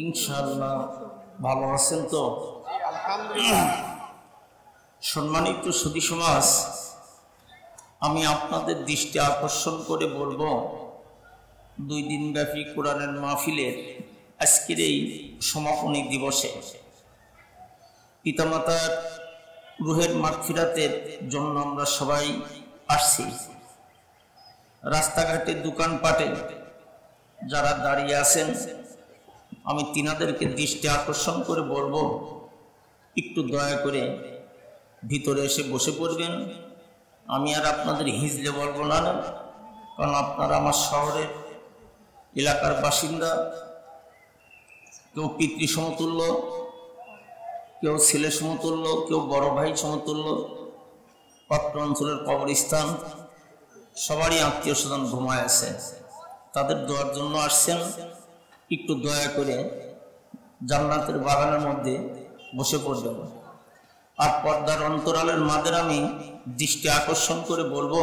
ইনশাআল্লাহ ভালো আছেন তো? সম্মানিত সুধী সমাজ, আমি আপনাদের দৃষ্টি আকর্ষণ করে বলবো, 2 দিন ব্যাপী কোরআনের মাহফিলের আজকের এই সমাপনী দিবসে পিতামাতার রুহের মাগফিরাতের জন্য আমরা সবাই আসছি। রাস্তাঘাটে দোকানপাটে যারা দাঁড়িয়ে আছেন, আমি তিনাদেরকে দৃষ্টি আকর্ষণ করে বলবো, একটু দয়া করে ভিতরে এসে বসে পড়বেন। আমি আর আপনাদের হিজলে বলবো না, কারণ আপনারা আমার শহরের এলাকার বাসিন্দা। কেউ পিতৃ সমতুল্য, কেউ ছেলে সমতুল্য, কেউ বড় ভাই সমতুল্য। পাত্র অঞ্চলের কবরস্থান, সবারই আত্মীয় স্বজন ঘুমায় আছে, তাদের দোয়ার জন্য আসছেন। একটু দয়া করে জান্নাতের বাগানের মধ্যে বসে পড়বেন। আর পর্দার অন্তরালের মাদের আমি দৃষ্টি আকর্ষণ করে বলবো,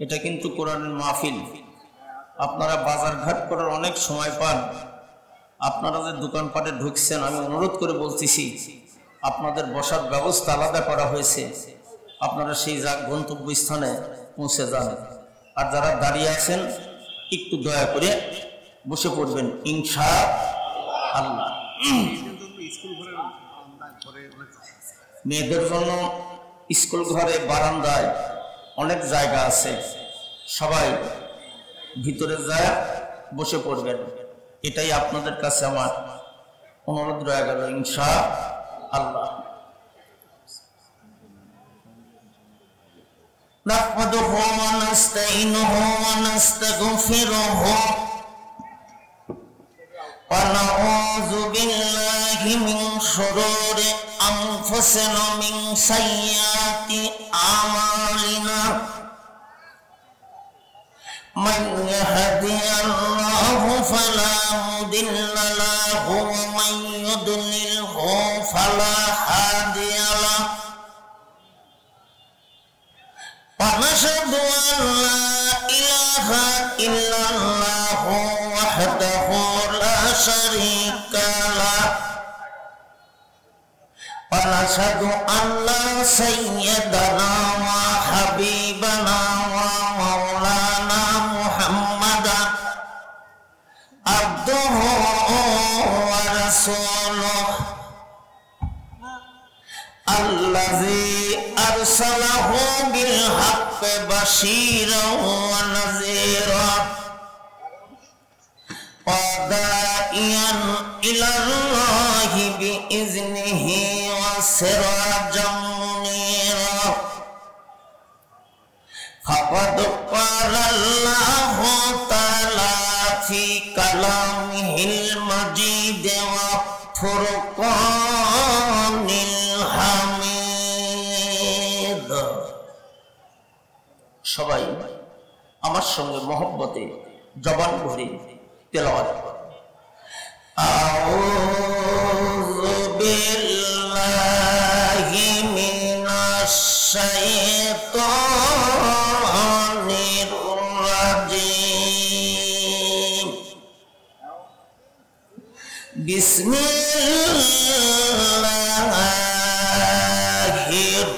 এটা কিন্তু কোরআনের মাহফিল। আপনারা বাজার ঘাট করার অনেক সময় পান, আপনারা যে দোকানপাটে ঢুকছেন, আমি অনুরোধ করে বলতেছি, আপনাদের বসার ব্যবস্থা আলাদা করা হয়েছে, আপনারা সেই গন্তব্যস্থানে পৌঁছে যান। আর যারা দাঁড়িয়ে আছেন, একটু দয়া করে বসে পড়বেন ইনশাআল্লাহ। মেয়েদের জন্য স্কুল ঘরে বারান্দায় অনেক জায়গা আছে, সবাই ভিতরে যায় বসে পড়বেন। এটাই আপনাদের কাছে আমার অনুরোধ রয়ে গেল ইনশাআল্লাহ। নাহমাদুহু ওয়া নাস্তাঈনুহু ওয়া নাস্তাগফিরুহু ওয়া নাউযু বিল্লাহি মিন শুরুরি আনফুসিনা মিন সাইয়্যাতি আমালিনা। من يهدي الله فلا مضل له ومن يضلله فلا هادي له ونشهد أن لا إله إلا الله وحده لا شريك له ونشهد أن سيدنا وحبيبنا ومولانا محمدا عبده ورسوله الذي أرسله بالحق بشيرا ونذيرا وداعيا إلى الله بإذنه وسراجا منيرا. فقد قال الله تعالى في كلامه المجيد وفرقان الحميد. সবাই আমার সঙ্গে মহব্বতে জবান ভরে তেলাওয়াত করুন। আউযু বিল্লাহি মিনাশ শাইতানির রাজীম। বিসমিল্লাহির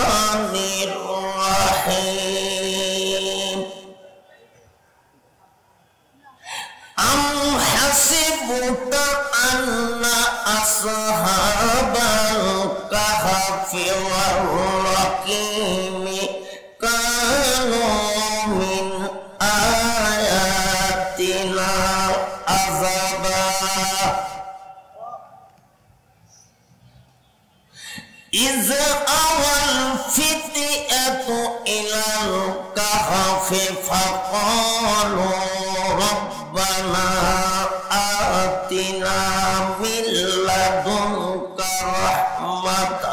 রাহমানির রাহিম। আম হাসিবতা আন্না আসহাবাল কাহফি ওয়ার রাকিমি কানু মিন আয়াতিনা আযাবা। إذ أوى الفتية إلى الكهف فقالوا ربنا آتنا من لدنك رحمة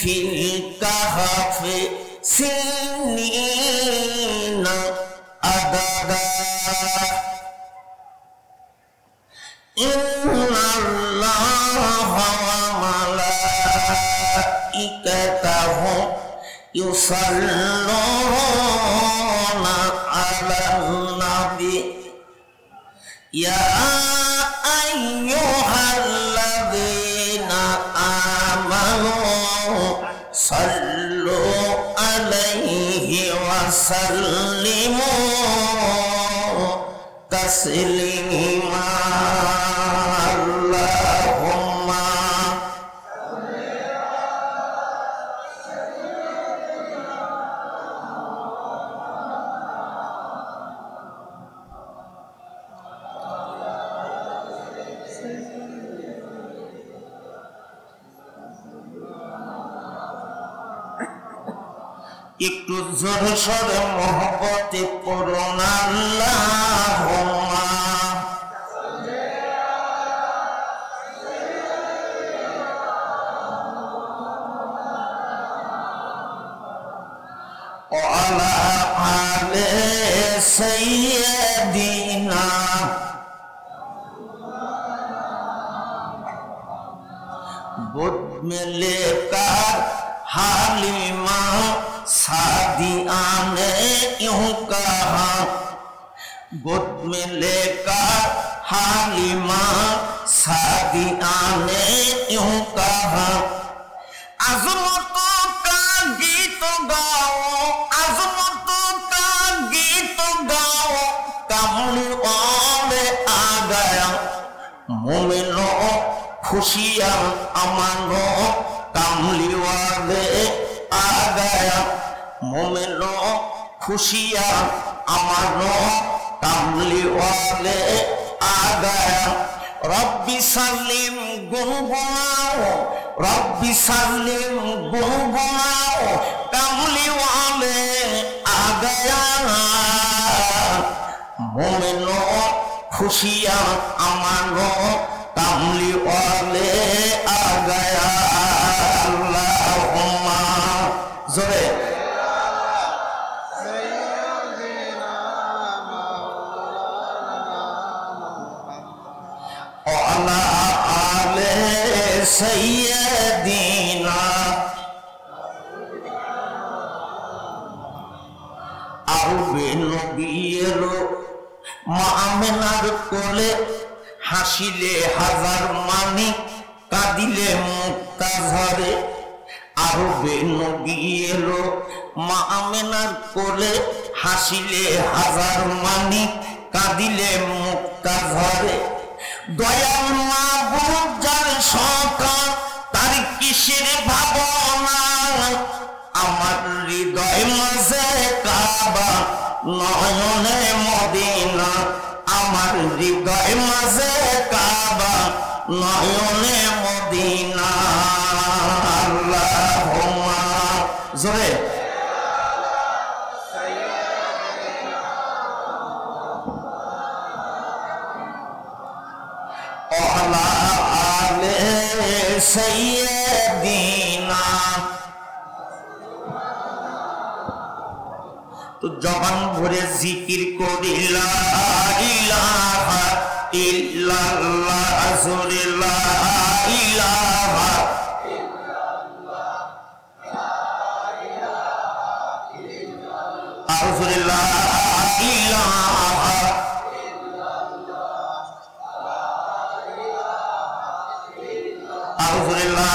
ফিল কাহাফে সিনিনা আদাদা ইন্নাল্লাহা ওয়া মালাইকাতাহু ইউসাল্লুনা আলান নাবি ইয়া আইয়ুহাল্লাযীনা আমানু সাল্লু আলাইহি ওয়া সাল্লিমু তাসলিমা আল্লাহুম্মা একটু জোরে সরে মহব্বতে পড়ুন আল্লাহুম্মা ওয়ালা আলে সাইয়্যিদিনা बुद्ध में लेकर हालिमा सादिया ने यूं कहा बुद्ध में लेकर हालिमा सादिया ने यूं कहा अज़मतों का गीत गाओ अज़मतों का गीत गाओ कमल वाले आ गया मोमिनो खुशियां अमानो कमली वाले आ गया मोमिनो खुशियां अमानो कमली वाले आ गया रब्बी सलीम गुनगुनाओ रब्बी सलीम गुनगुनाओ कमली वाले आ गया मोमिनो खुशियां अमानो कमली वाले आ गया अल्लाहुम्मा जोरे अला आले सय्यदीना आरुबे नबी एलो মা আমেনার কোলে হাসিলে হাজার মানিক কাঁদিলে মুক্তা ঝরে আরবে নবী এলো মা আমেনার কোলে হাসিলে হাজার মানিক কাঁদিলে মুক্তা ঝরে দয়াল মাবুদ যার সকাল তার কিসের ভাবনা আমার হৃদয় মাঝে কাবা নয়নে মদিনা আমার হৃদয় মাঝে কাবা নয়নে মদিনা আল্লাহুম্মা জোরে ওয়ালা আলে সাইয়্যিদিনা তো জবান ভরে জিকির করি লা ইলাহা ইল্লাল্লাহ জোরে লা ইলাহা ইল্লাল্লাহ জোরে লা ইলাহা ইল্লাল্লাহ জোরে লা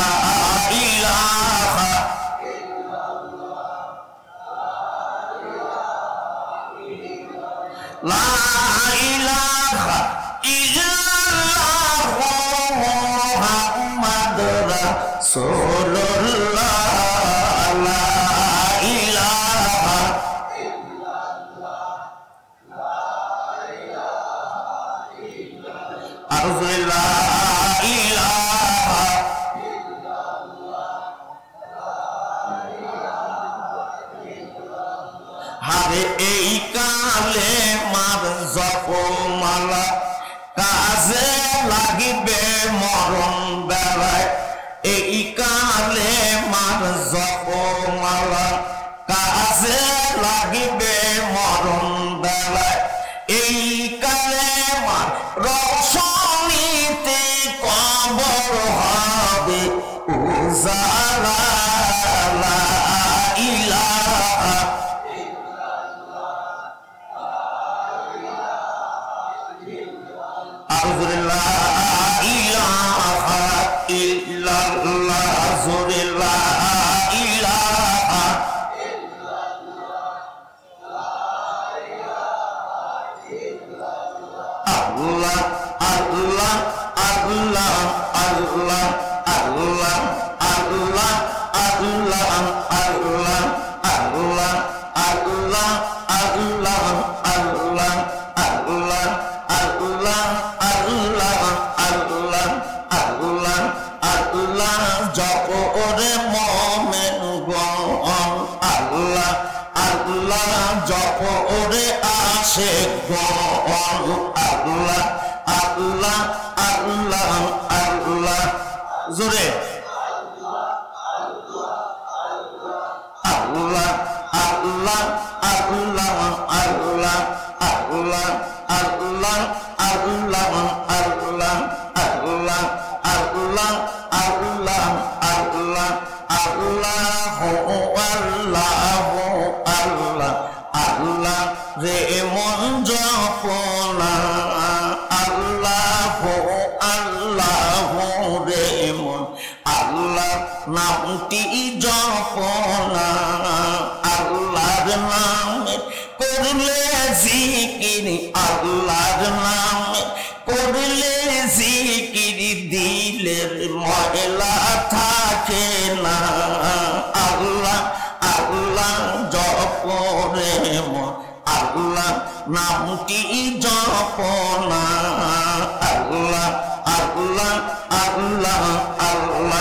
ইলাহা লা ইলাহা ইল্লাল্লাহ মুহাম্মাদুর রাসূলুল্লাহ লা ইলাহা ইল্লাল্লাহ লা ইলাহা ইল্লাল্লাহ লা ইলাহা ইল্লাল্লাহ হারে এই কালে মার জপমালা কাজে লাগিবে মরণ বেলায় এই কালে মার জপরে আসে গণ আল্লাহ আল্লাহ আল্লাহ আল্লাহ জোরে আল্লাহ আল্লাহ আল্লাহ আল্লাহ আল্লাহ আল্লাহ আল্লাহ আল্লাহ আল্লাহ আল্লাহ আল্লাহ আল্লাহ আল্লাহু আল্লাহু আল্লাহ আল্লাহ রে মন জপনা আল্লাহু আল্লাহু রে মন আল্লাহ নামটি জপনা আল্লাহর নামে করলে জিকির আল্লাহর নামে করলে জিকির দিলের ময়লা থাকে না আল্লাহ আল্লাহ জপরে মন আল্লাহ নামটি জপনা আল্লাহ আল্লাহ আল্লাহ আল্লাহ আল্লাহ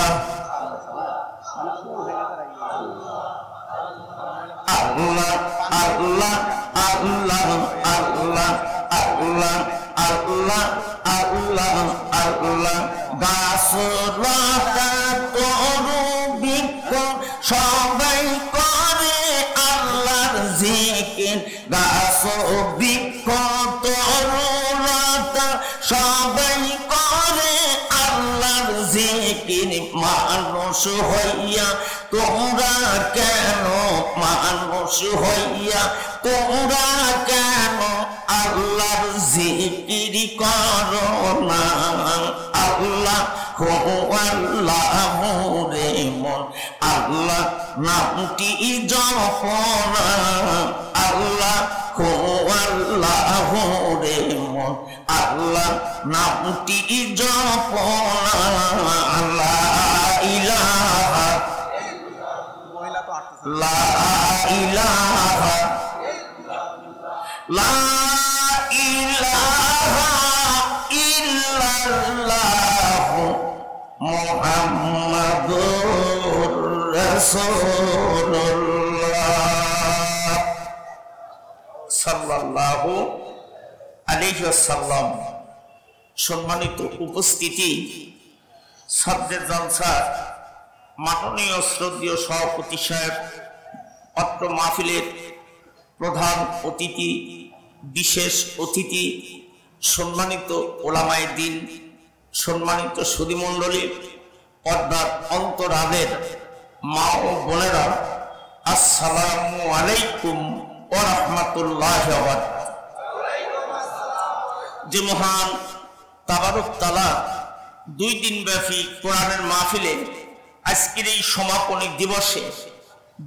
আল্লাহ আল্লাহ আল্লাহ আল্লাহ আল্লাহ আল্লাহ আল্লাহ গাছলতা তরু বৃক্ষ সবাই করে আল্লাহর জিকির গাছ বৃক্ষ তরুলতা সবাই করে আল্লাহর জিকির মানুষ হইয়া তোমরা কেন মানুষ হইয়া তোমরা কেন আল্লাহর জিকির করো না আল্লাহ হো আল্লাহ রে মন আল্লাহ নামটি জপনা আল্লাহ হো আল্লাহ রে মন আল্লাহ নামটি জপনা আল্লাহ ইলাহা লা ইলাহা লা ইলাহা ইল্লাল্লাহ মুহাম্মাদুর রাসূলুল্লাহ সাল্লাল্লাহু আলাইহি ওয়াসাল্লাম। সম্মানিত উপস্থিতি, সাদ্দের জলসার মাননীয় শ্রদ্ধেয় সভাপতি সাহেব, অত্র মাহফিলের প্রধান অতিথি, বিশেষ অতিথি, সম্মানিত ওলামায়ে দ্বীন, সম্মানিত সুধীমণ্ডলী, পর্দার অন্তরালের মা ও বোনেরা, আসসালামু আলাইকুম ওয়া রাহমাতুল্লাহি ওয়া বারাকাতুহু। যে মহান তাবারক তাআলা 2 দিন ব্যাপী কোরআনের মাহফিলে আজকের এই সমাপনী দিবসে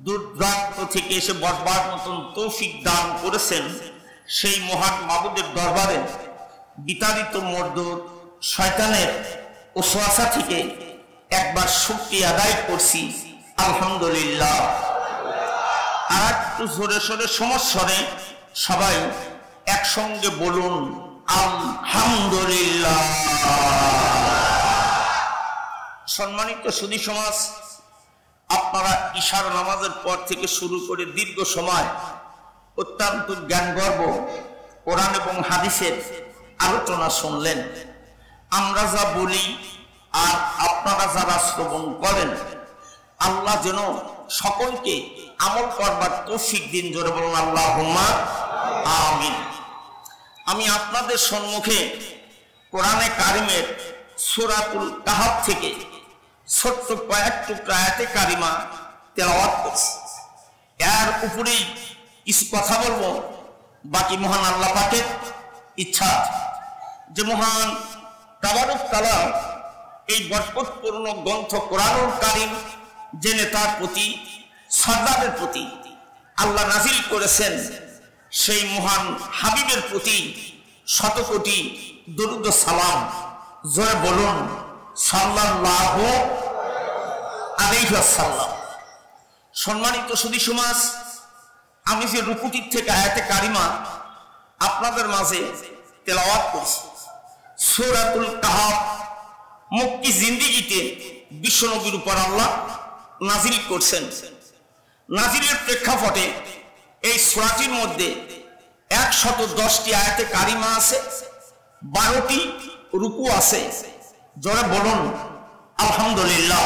দূরদূরান্ত থেকে এসে বসবার মতন তৌফিক দান করেছেন, সেই মহান মাবুদের দরবারে বিতাড়িত মর্দুদ শয়তানের ওসওয়াসা থেকে একবার শুকরিয়া আদায় করছি, আলহামদুলিল্লাহ। আর একটু জোরে সোরে সমস্বরে সবাই একসঙ্গে বলুন আলহামদুলিল্লাহ। সম্মানিত সুধী সমাজ, আপনারা ইশার নামাজের পর থেকে শুরু করে দীর্ঘ সময় অত্যন্ত জ্ঞানগর্ভ কোরআন এবং হাদিসের আলোচনা শুনলেন। আমরা যা বলি আর আপনারা যারা শ্রবণ করেন, আল্লাহ যেন সকলকে আমল করবার তৌফিক দিন। জোরে বলুন আল্লাহুম্মা আমিন। আমি আপনাদের সম্মুখে কোরআনে কারিমের সূরাতুল কাহাফ থেকে ছোট্ট কয়েকটু আয়াতে কারিমা তেলাওয়াত করছি। এর উপরেই কিছু কথা বলবো, বাকি মহান আল্লাহ পাকের ইচ্ছা। যে মহান তাবারক তাআলা এই বরকতপূর্ণ গ্রন্থ কোরআনুল কারীম জেনে তার প্রতি সরদারের প্রতি আল্লাহ নাজিল করেছেন, সেই মহান হাবিবের প্রতি শত কোটি দরুদ ও সালাম। জোরে বলুন সাল্লাল্লাহু আলাইহি ওয়াসাল্লাম। সম্মানিত সুধী সমাজ, আমি যে রুকুটির থেকে আয়াতে কারিমা আপনাদের মাঝে তেলাওয়াত করছি, সূরাতুল কাহাফ মক্কি জিন্দেগিতে বিশ্বনবীর উপর আল্লাহ নাজিল করছেন। নাজিলের প্রেক্ষাপটে এই সূরাটির মধ্যে 110টি আয়াতে কারিমা আছে, 12টি রুকু আছে। জোরে বলুন আলহামদুলিল্লাহ।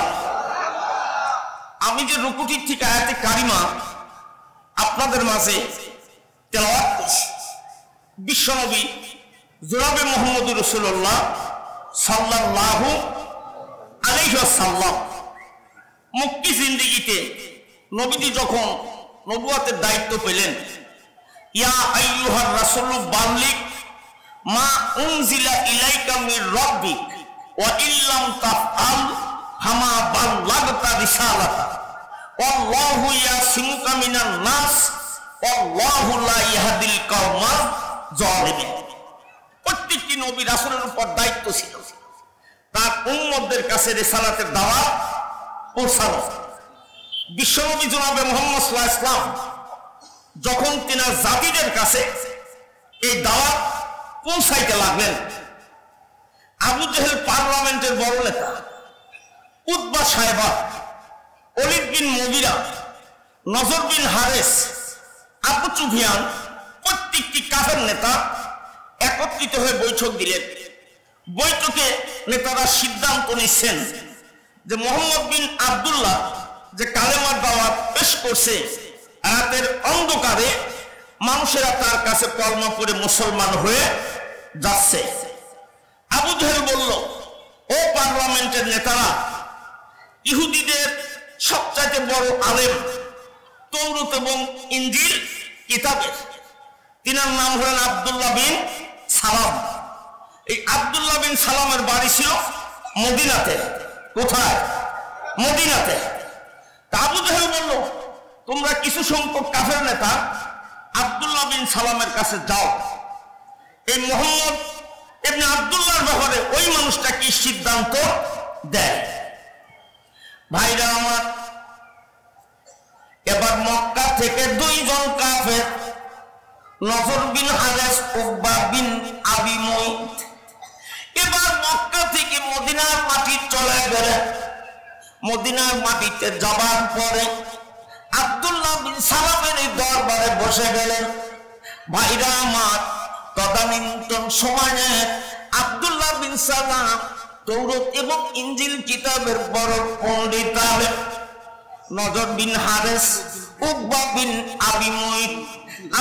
আমি যে রুকুটির ঠিক আয়াতে কারিমা আপনাদের মাঝে তেলাওয়াত করছি, বিশ্বনবী জনাবে মুহাম্মদুর রাসূলুল্লাহ সাল্লাল্লাহু আলাইহি ওয়াসাল্লাম মুক্তি জিন্দেগিতে নবীজি যখন নবুয়তের দায়িত্ব পেলেন, ইয়া আইয়ুহার রাসূলু বাল্লিগ মা উনজিলা ইলাইকা মির রাব্বিক ওয়া ইল্লাম তাফআল ফামা বাল্লাগতা রিসালাতা ওয়াল্লাহু ইয়াসিমুকা মিনান নাস ওয়াল্লাহু লা ইয়াহদিল কওমাজ জালিমিন। প্রত্যেকটি নবী রাসূলের উপর দায়িত্ব ছিল তার উম্মতদের কাছে রিসালাতের দাওয়াত পৌঁছানো। বিশ্বনবী জনাবে মুহাম্মদ সাল্লাল্লাহু আলাইহি ওয়াসাল্লাম যখন তিনার জাতিদের কাছে এই দাওয়াত পৌঁছাইতে লাগলেন, আবু জেহেল পার্লামেন্টের বড় নেতা, উতবা সাহেবা, ওলীদ বিন মুগিরা, নজর বিন হারেস, আবু সুফিয়ান প্রত্যেকটি কাফের নেতা একত্রিত হয়ে বৈঠক দিলেন। বৈঠকে নেতারা সিদ্ধান্ত নিচ্ছেন যে মোহাম্মদ বিন আব্দুল্লাহ যে কালেমার দাওয়াত পেশ করছে, রাতের অন্ধকারে মানুষেরা তার কাছে কলমা পড়ে মুসলমান হয়ে যাচ্ছে। আবু জেহেল বলল, ও পার্লামেন্টের নেতারা, ইহুদিদের সবচাইতে বড় আলেম তৌরাত এবং ইনজিল কিতাবের, তিনার নাম হলেন আব্দুল্লাহ বিন সালাম। এই আব্দুল্লাহ বিন সালামের বাড়ি ছিল মদিনাতে। কোথায়? মদিনাতে। আবু জেহেল বলল, তোমরা কিছু সংখ্যক কাফের নেতা আব্দুল্লাহ বিন সালামের কাছে যাও, এই মুহাম্মদ ইবনে আব্দুল্লাহর ব্যাপারে ওই মানুষটা কি সিদ্ধান্ত দেয়। ভাইরা আমার, এবার মক্কা থেকে দুইজন কাফের, নজর বিন হারেস, উকবা বিন আবি মুইত, এবার মক্কা থেকে মদিনার মাটি চলে গেলেন। মদিনার মাটিতে যাবার পরে আব্দুল্লাহ বিন সালামের এই দরবারে বসে গেলেন। ভাইরা আমার, তদানীন্তন সময়ে আব্দুল্লাহ বিন সালাম তৌরাত এবং ইনজিল কিতাবের বড় পণ্ডিত আলেম। নজর বিন হারেস, উকবা বিন আবি মুইত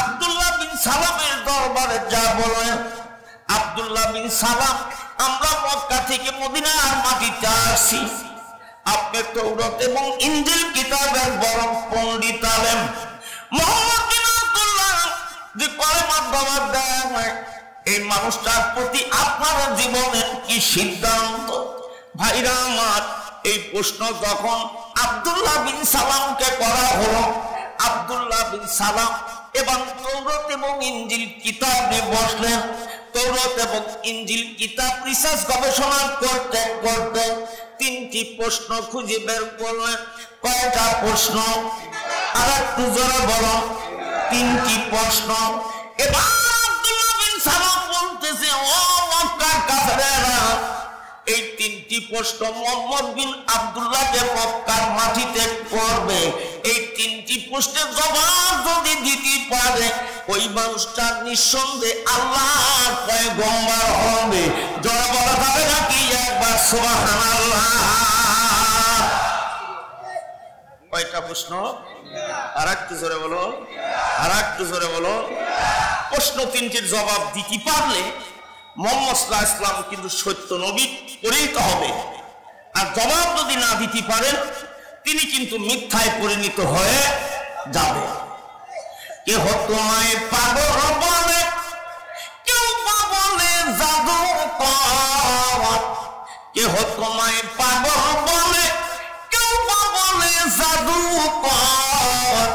আব্দুল্লাহ বিন সালামের দরবারে যা বলেন, আব্দুল্লাহ বিন সালাম, আমরা মক্কা থেকে মদিনার মাটিতে আসছি, আপনি তৌরাত এবং ইনজিল কিতাবের বড় পণ্ডিত আলেম। মুহাম্মদ বিন আব্দুল্লাহ যে কলেমার দাওয়াত দেয়, এই মানুষটার প্রতি আপনার জীবনের কি সিদ্ধান্ত? ভাইরা আমার, এই প্রশ্ন যখন আব্দুল্লাহ বিন সালামকে করা হলো, আব্দুল্লাহ বিন সালাম এবং তৌরাত এবং ইনজিল কিতাবে বসলেন। তৌরাত এবং ইনজিল কিতাব রিসার্চ গবেষণা করতে করতে তিনটি প্রশ্ন খুঁজে বের করলেন। কয়টা প্রশ্ন? আর একটু জোরে বলো। তিনটি প্রশ্ন। এবার আব্দুল্লাহ বিন সালাম বলতেছে, ও মক্কার কাফেরেরা, এই তিনটি প্রশ্ন মুহাম্মদ বিন আব্দুল্লাহকে মক্কার মাটিতে করবে। এই তিনটি প্রশ্নের জবাব যদি দিতে পারে, ওই মানুষটা নিঃসন্দেহে আল্লাহর পয়গম্বর হবে। জোরে বলা যাবে নাকি একবার সুবহানাল্লাহ? কয়টা প্রশ্ন? আর একটু জোরে বলো, আর একটু জোরে বলো। প্রশ্ন তিনটির জবাব দিতে পারলে মুহাম্মদ সাল্লাল্লাহু আলাইহি ওয়াসাল্লাম কিন্তু সত্য নবী পরিণত হবে, আর জবাব যদি না দিতে পারেন তিনি কিন্তু মিথ্যায় পরিণত হয়ে যাবে। কেহ তোমায় পাগল বলে, কেউ বা বলে জাদুকর, কেহ তোমায় পাগল বলে, কেউ বা বলে জাদুকর।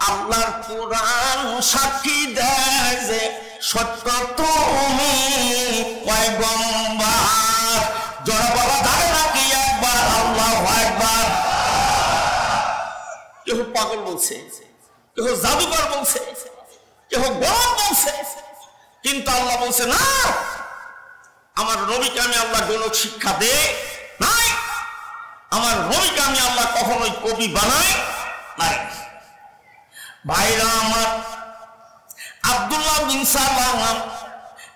আল্লাহর কোরআন সাক্ষী দেয় যে সত্য তুমি পয়গম্বর। জোরে বলা যায় নাকি একবার আল্লাহু আকবার? কেউ পাগল বলছে, কেউ জাদুকর বলছে, কেউ গোলাম বলছে, কিন্তু আল্লাহ বলছে না, আমার নবীকে আমি আল্লাহ গণক শিক্ষা দে নাই, আমার নবীকে আমি আল্লাহ কখনোই কবি বানাই নাই। ভাইরা আমার, আব্দুল্লাহ বিন সালাম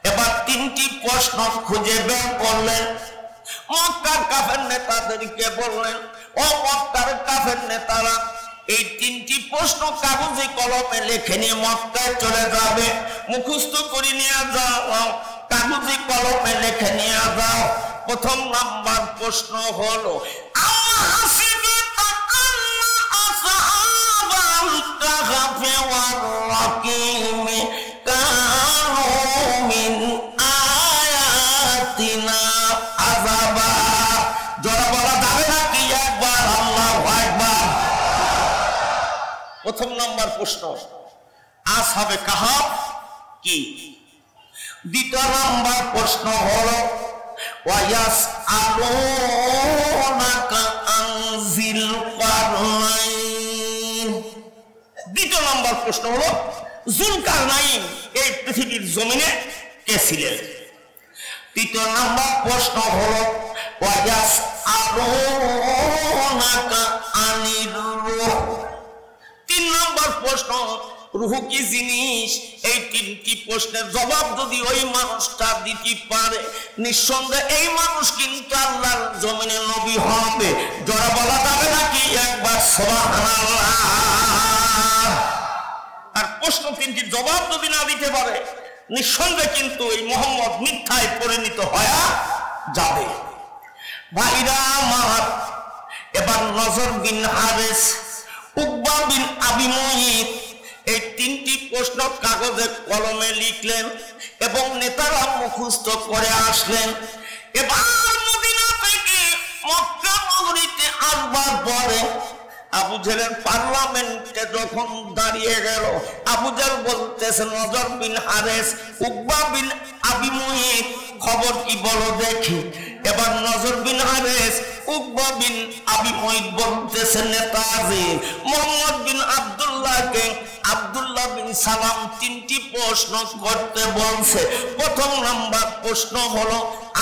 এবার তিনটি প্রশ্ন খুঁজে বের করলেন। মক্কার কাফের নেতাদেরকে বললেন, ও মক্কার কাফের নেতারা, এই তিনটি প্রশ্ন কাগজে কলমে লিখে নিয়ে মক্কায় চলে যাবে, মুখস্থ করে নিয়ে যাও, কাগজে কলমে লিখে নিয়ে যাও। প্রথম নাম্বার প্রশ্ন হলো, প্রথম নাম্বার প্রশ্ন, আসহাবে কাহাফ কি? দ্বিতীয় নাম্বার প্রশ্ন হলো, ওয়ায়াসআলুনাকা আন যিল কারনাইন। দ্বিতীয় নাম্বার প্রশ্ন হলো, যুলকারনাইন এই পৃথিবীর জমিনে কে ছিলেন? তৃতীয় নাম্বার প্রশ্ন হলো, ওয়ায়াসআলুনাকা আনির রূহ। তিন নম্বর প্রশ্ন, রূহ কি জিনিস? এই তিনটি প্রশ্নের জবাব যদি ওই মানুষটা দিতে পারে, নিঃসন্দেহে এই মানুষ কিন্তু আল্লাহর জমিনে নবী হবে। যারা বলা যাবে নাকি একবার সুবহানাল্লাহ? আর প্রশ্ন তিনটির জবাব যদি না দিতে পারে, নিঃসন্দেহে কিন্তু এই মুহাম্মদ মিথ্যায় পরিণত হয়ে যাবে। ভাইরা আমার, এবার নজর বিন হারেস, উকবা বিন আবি মুঈত এই তিনটি প্রশ্ন কাগজে কলমে লিখলেন এবং নেতারা মুখস্থ করে আসলেন। এবার মদিনা থেকে মক্কা নগরীতে আসবার পরে আবু জেহেলের পার্লামেন্টে যখন দাঁড়িয়ে গেল, আবু জেহেল বলতেছে, নজর বিন হারেস, উকবা বিন আবি মুঈত, খবর কি বলো দেখি। এবার নজর বিন হারেস, উকবা বিন আবি মুঈত বলতেছে, নেতাজি মুহাম্মদ বিন আব্দুল্লাহকে আব্দুল্লাহ বিন সালাম তিনটি প্রশ্ন করতে বলছে। প্রথম নাম্বার প্রশ্ন হলো,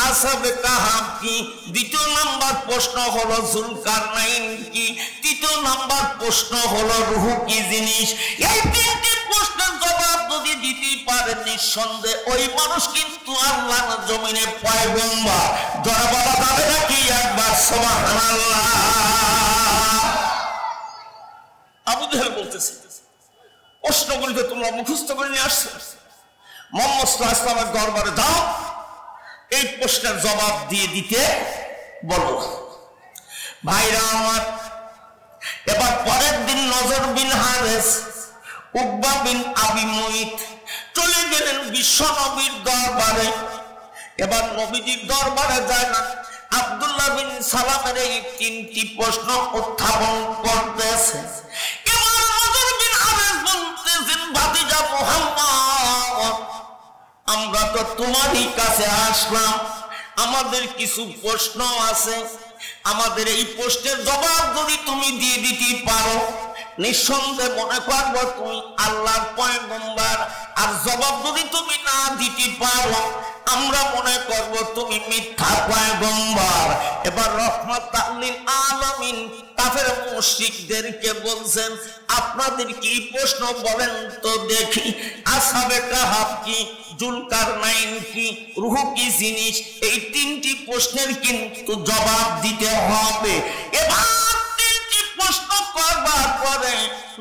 আসহাবে কাহাফ কি? দ্বিতীয় নাম্বার প্রশ্ন হলো, যুলকারনাইন কি? তৃতীয় নাম্বার প্রশ্ন হলো, রূহ কি জিনিস? এই তিনটি প্রশ্নের জবাব যদি দিতে পারে, নিঃসন্দেহে ওই মানুষ কিন্তু আল্লাহর জমিনে পয়গম্বর। যারা বলা যাবে নাকি একবার সুবহানাল্লাহ? আবু জেহেল বলতেছে, প্রশ্নগুলিতে তোমরা মুখস্থ করে নিয়ে আসছো, মুহাম্মদ সাল্লাল্লাহু আলাইহি ওয়াসাল্লামের দরবারে দাও, এই প্রশ্নের জবাব দিয়ে দিতে বলো। ভাইরা আমার, এবার পরের দিন নজর বিন হারেস, উকবা বিন আবি মুঈত চলে গেলেন বিশ্ব নবীর দরবারে। এবার নবীজির দরবারে যায় না, আব্দুল্লাহ বিন সালামের এই তিনটি প্রশ্ন উত্থাপন করতেছে। এবার নজর বিন হারেস বলতেছেন, ভাতিজা মুহাম্মদ, আমরা তো তোমারই কাছে আসলাম, আমাদের কিছু প্রশ্ন আছে, আমাদের এই প্রশ্নের জবাব যদি তুমি দিয়ে দিতে পারো, নিঃসন্দেহে মনে করবো তুমি আল্লাহর পয়গম্বর। আর জবাব যদি তুমি না দিতে পারো, আমরা মনে করব তুমি মিথ্যা পয়গম্বর। এবার রাহমাতাল লিল আলামিন কাফের মুশরিকদেরকে বলছেন, আপনাদের কি প্রশ্ন বলেন তো দেখি। আসহাবে কাহাফ কি? যুলকারনাইন কি? রূহ কি জিনিস? এই তিনটি প্রশ্নের কিন্তু জবাব দিতে হবে। এবার তিনটি প্রশ্ন করবার পরে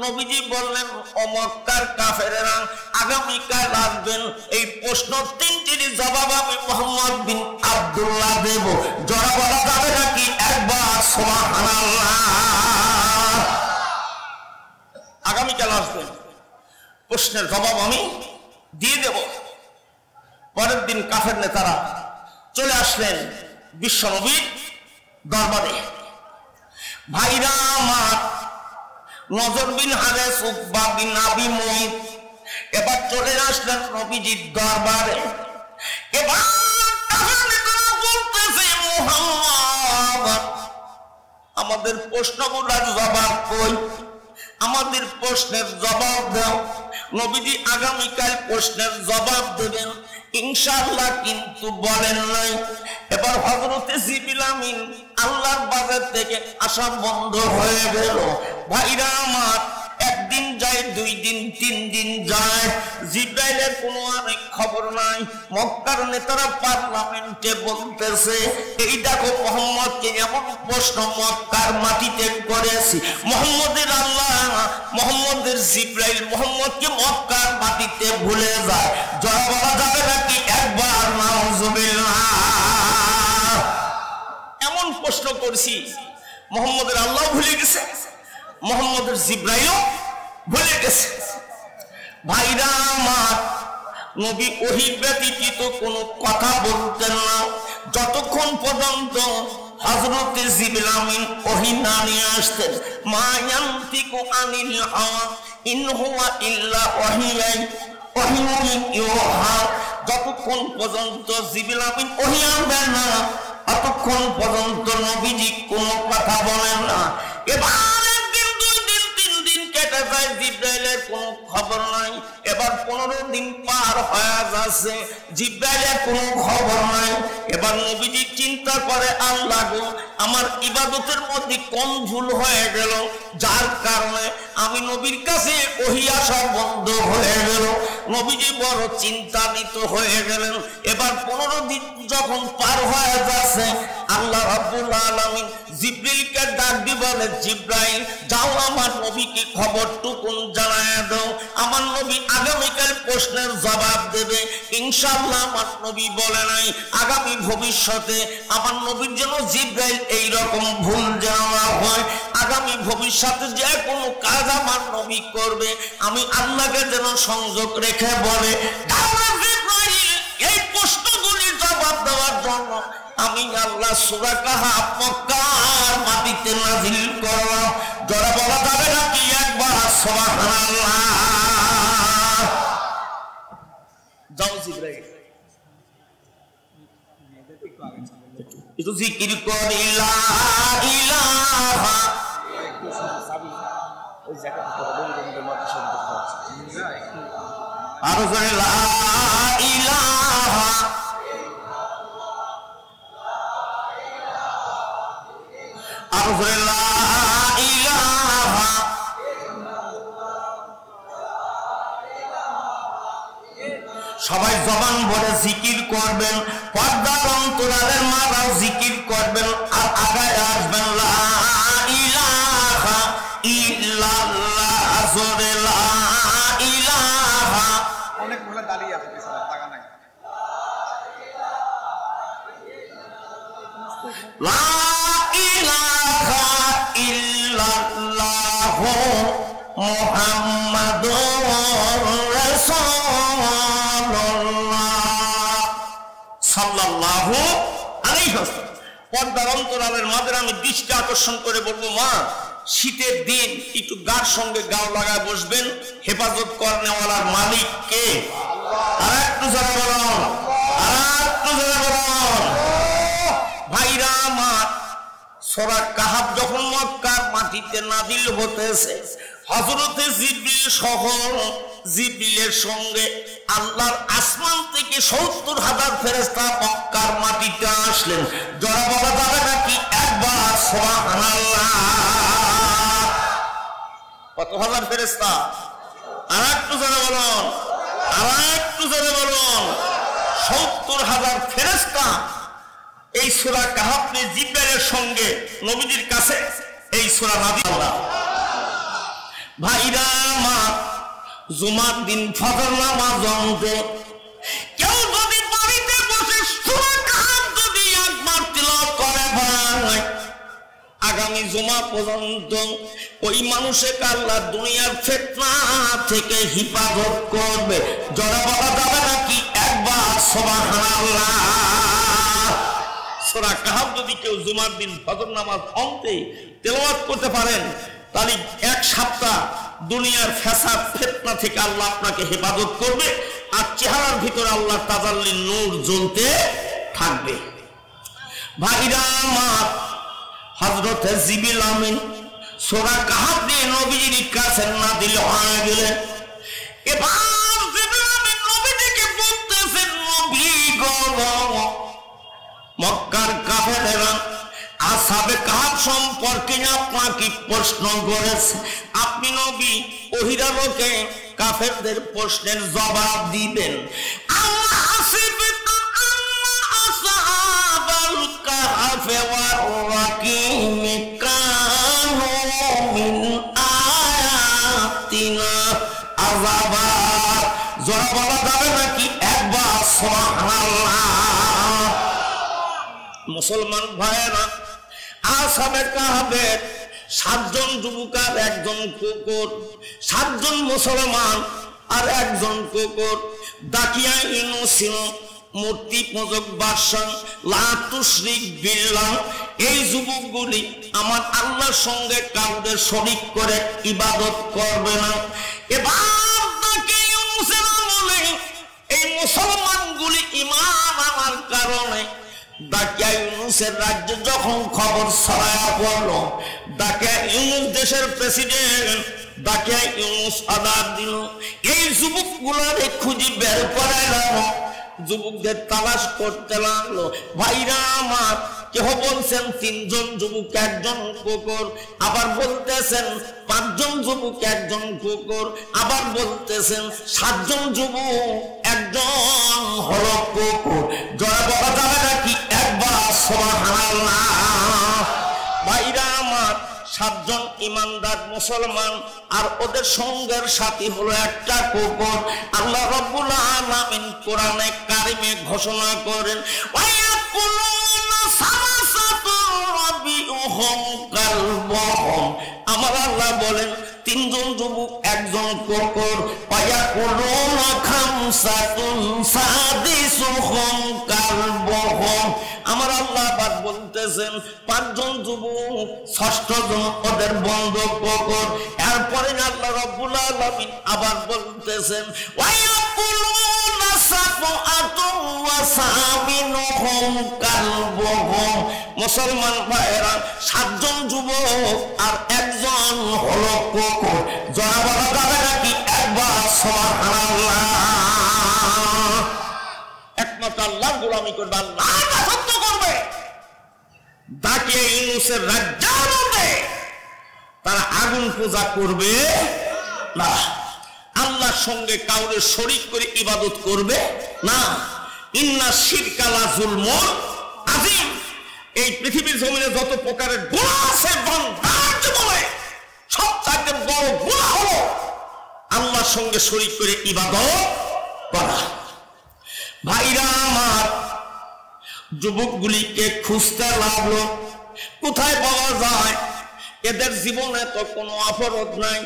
নবীজি বললেন, ও মক্কার কাফেরেরা, আগামীকাল আসবেন, এই প্রশ্ন তিনটির জবাব আমি মুহাম্মদ বিন আব্দুল্লাহ দেব। যারা বলা যাবে নাকি একবার সুবহানাল্লাহ? আগামীকাল আসবেন, প্রশ্নের জবাব আমি দিয়ে দেব। পরের দিন কাফের নেতারা চলে আসলেন বিশ্ব নবীর দরবারে। ভাইরা আমার, নজর বিন হারেস, উকবা বিন আবি মুঈত এবার চলে আসলেন নবীজির দরবারে। এবার কাফের নেতারা বলতেছে, মুহাম্মদ, আমাদের প্রশ্নগুলোর জবাব কই? আমাদের প্রশ্নের জবাব দাও। নবীজি আগামীকাল প্রশ্নের জবাব দেবেন ইনশাআল্লাহ, কিন্তু বলেন নাই। এবার হযরতে জিবরিল আমিন আল্লাহর বাজার থেকে আসা বন্ধ হয়ে গেল। ভাইরা আমার, একদিন যায়, 2 দিন, 3 দিন যায়, জিব্রাইলের কোনো অনেক খবর নাই। মক্কার নেতারা পার্লামেন্টে বলতেছে, এই দেখো মুহাম্মদকে এমন প্রশ্ন মক্কার মাটিতে করেছি, মুহাম্মদের আল্লাহ, মুহাম্মদের জিব্রাইল মুহাম্মদকে মক্কার মাটিতে ভুলে যায়। জয় বলা যাবে নাকি একবার নাউজুবিল্লাহ? এমন প্রশ্ন করছি, মুহাম্মদের আল্লাহ ভুলে গেছে, মুহাম্মদের জিব্রাইলও ভুলে গেছে। ভাইরা আমার, নবী ওহী ব্যতীত কোনো কথা বলতেন না যতক্ষণ পর্যন্ত হযরতে জিবরিল আমিন ওহী না নিয়ে আসতেন। মা ইয়ানতিকু আনিল হাওয়া ইন হুয়া ইল্লা ওয়াহিয়ুন ইউহা। যতক্ষণ পর্যন্ত জিবরিল আমিন ওহী আনবেন না ততক্ষণ পর্যন্ত নবীজি কোনো কথা বলেন না। এবার একদিন, 2 দিন, 3 দিন কেটে যায়, জিব্রাইলের কোনো খবর নাই। এবার 15 দিন পার হয়ে যাচ্ছে, জিব্রাইলের কোনো খবর নাই। এবার নবীজি চিন্তা করে, আল্লাহ গো, আমার ইবাদতের মধ্যে কোন ভুল হয়ে গেল যার কারণে আমি নবীর কাছে ওহী আসা বন্ধ হয়ে গেল। নবীজি বড় চিন্তান্বিত হয়ে গেলেন। এবার 15 দিন যখন পার হয়ে যাচ্ছে, আল্লাহ রাব্বুল আলামিন জিবরিলকে ডাক দিয়ে বলে, জিব্রাইল যাও আমার নবীকে খবরটুকুন জানায় দাও, আমার নবী আগামীকাল প্রশ্নের জবাব দেবে ইনশাআল্লাহ। আমার নবী বলে নাই আগামী ভবিষ্যতে আমার নবীর যেন জিব্রাইল এইরকম ভুল যেন না হয়, আগামী ভবিষ্যতে যে কোনো কাজ আমার নবী করবে আমি আল্লাহকে যেন সংযোগ রেখে বলে। এই প্রশ্নগুলির জবাব দেওয়ার জন্য আমি আল্লাহ সূরা কাহাফ মক্কার মাটিতে নাযিল করলাম। যারা বলা যাবে নাকি একবার সুবহানাল্লাহ? যাও জিবরাইল, একটু জিকির করি লা ইলাহা, ওই জায়গাটা বলতে মাদ্রাসা আর জোরে লা ইলাহা আর জোরে লা ইলাহা। সবাই জবান ভরে জিকির করবেন, পর্দার অন্তরালের মারাও জিকির করবেন, আর আগায় আসবেন লা ইলাহা ইল্লাল্লাহ, জোরে লা ইলাহা। অনেক মহিলা দাঁড়িয়ে আছে, পিছনে টাকা নাই। লা ইলাহা ইল্লাল্লাহ মুহাম্মাদুর রাসূলুল্লাহ সাল্লাল্লাহু আলাইহি ওয়াসাল্লাম। পর্দার অন্তরালের মাঝে আমি দৃষ্টি আকর্ষণ করে বলবো, মা শীতের দিন একটু গার সঙ্গে গাও লাগায় বসবেন, হেফাজত করনেওয়ালার মালিক কে? আর একটু জোরে বলুন, আর একটু জোরে বলুন। ভাইরা আমার, সূরা কাহাফ যখন মক্কার মাটিতে নাযিল হতেছে, হযরতে জিবরিল সহ জিবরিলের সঙ্গে আল্লাহর আসমান থেকে 70,000 ফেরেশতা মক্কার মাটিতে আসলেন। যারা বলা যাবে নাকি একবার সুবহানাল্লাহ? কত হাজার ফেরেশতা? আর একটু জোরে বলুন, আর একটু জোরে বলুন। 70,000 ফেরেশতা এই সূরা কাহাফে জিবরাইলের সঙ্গে নবীজির কাছে এই সূরা নাযিল হলো। ভাইরা আমার, জুমার দিন ফজর নামাজ পড়তে কেউ যদি বাড়িতে বসে সূরা কাহাফ যদি একবার তিলাওয়াত করে, ভাই আগামী জুমা পর্যন্ত ওই মানুষকে আল্লাহ দুনিয়ার ফিতনা থেকে হিফাজত করবে। যারা বলা যাবে নাকি একবার সুবহানাল্লাহ? সূরা কাহাফ যদি কেউ জুমার দিন ফজর নামাজ পড়তে তেলাওয়াত করতে পারেন, তাহলে 1 সপ্তাহ দুনিয়ার ফ্যাসাদ ফিতনা থেকে আল্লাহ আপনাকে হেফাজত করবে, আর চেহারার ভিতরে আল্লাহর তাজাল্লির নূর জ্বলতে থাকবে। ভাইরা আমার, হযরতে জিবরিল আমিন সূরা কাহাফ দিয়ে নবীজির কাছে নাযিল হয়ে গেলেন। এবার জিবরিল আমিন নবীজিকে বলতেছেন, নবী গো, মক্কার কাফেররা আসহাবে কাহফ সম্পর্কে আপনাকে প্রশ্ন করেছে, আপনি নবী ওহীর আলোকে কাফেরদের প্রশ্নের জবাব দিবেন। আল্লাহ হাসিবতু আন্না আসহাবাল কাহফি ওয়ার রাকিম কানু মিন আয়াতিনা আযাবা। জোরে বলা যাবে নাকি একবার সুবহানাল্লাহ? মুসলমান ভাইরা, আসহাবে কাহফের 7 জন যুবক আর 1 জন কুকুর, 7 জন মুসলমান আর 1 জন কুকুর। দাকিয়া ইউনুস মূর্তি পূজক বাদশাহ লা তুশরিক বিল্লাহ, এই যুবকগুলি আমার আল্লাহর সঙ্গে কাউকে শরীক করে ইবাদত করবে না। এবার দাকিয়া ইউনুসের আমলে এই মুসলমানগুলি ঈমান আনার কারণে দাকিয়া ইউনুসের রাজ্যে যখন খবর ছড়ায়া পড়ল, দাকিয়া ইউনুস দেশের প্রেসিডেন্ট, দাকিয়া ইউনুস অর্ডার দিল এই যুবকগুলোরে খুঁজে বের করে লাগলো, যুবকদের তালাশ করতে লাগলো। ভাইরা আমার, কেহ বলছেন 3 জন যুবক 1 জন কুকুর, আবার বলতেছেন 5 জন যুবক 1 জন কুকুর, আবার বলতেছেন 7 জন যুবক 1 জন হলো কুকুর। জয় বলা যাবে নাকি একবার সুবহানাল্লাহ? ভাইরা আমার, 7 জন ইমানদার মুসলমান আর ওদের সঙ্গের সাথী হলো একটা কুকুর। আল্লাহ রাব্বুল আলামিন কোরআনে কারিমে ঘোষণা করেন, ওয়ায়াকুলুনা সালাসাতু রাবিউহুম কালবুহুম। আমার আল্লাহ বলেন 3 জন যুবক 1 জন কুকুর। ওয়ায়াকুলুনা খামসাতুন সাদিসুহুম কালবুহুম। আমার আল্লাহ বাদ বলতেছেন 5 জন যুবক, 6ষ্ঠ জন ওদের বন্ধু কুকুর। এরপরে আল্লাহ রাব্বুল আলামিন আবার বলতেছেন, ওয়ায়াকুলুনা সাবআতুন ওয়া সামিনুহুম কালবুহুম। মুসলমান ভাইরা, 7 জন যুবক আর 1 জন হলো কুকুর। জয় বলা যাবে নাকি একবার সুবহানাল্লাহ? একমাত্র আল্লাহর গোলামি করবে, আল্লাহ সত্য করবে। দাকিয়া ইউনুসের রাজ্যের মধ্যে তারা আগুন পূজা করবে না, আল্লাহর সঙ্গে কাউরে শরীক করে ইবাদত করবে না। ইন্না শিরকা লা যুলমুন আযীম। এই পৃথিবীর জমিনে যত প্রকারের গুনাহ আছে, বান্দার জীবনে সবচেয়ে বড় গুনাহ হলো আল্লাহর সঙ্গে শরীক করে ইবাদত করা। ভাইরা আমার, যুবকগুলিকে খুঁজতে লাগলো কোথায় পাওয়া যায়। এদের জীবনে তো কোনো অপরাধ নাই,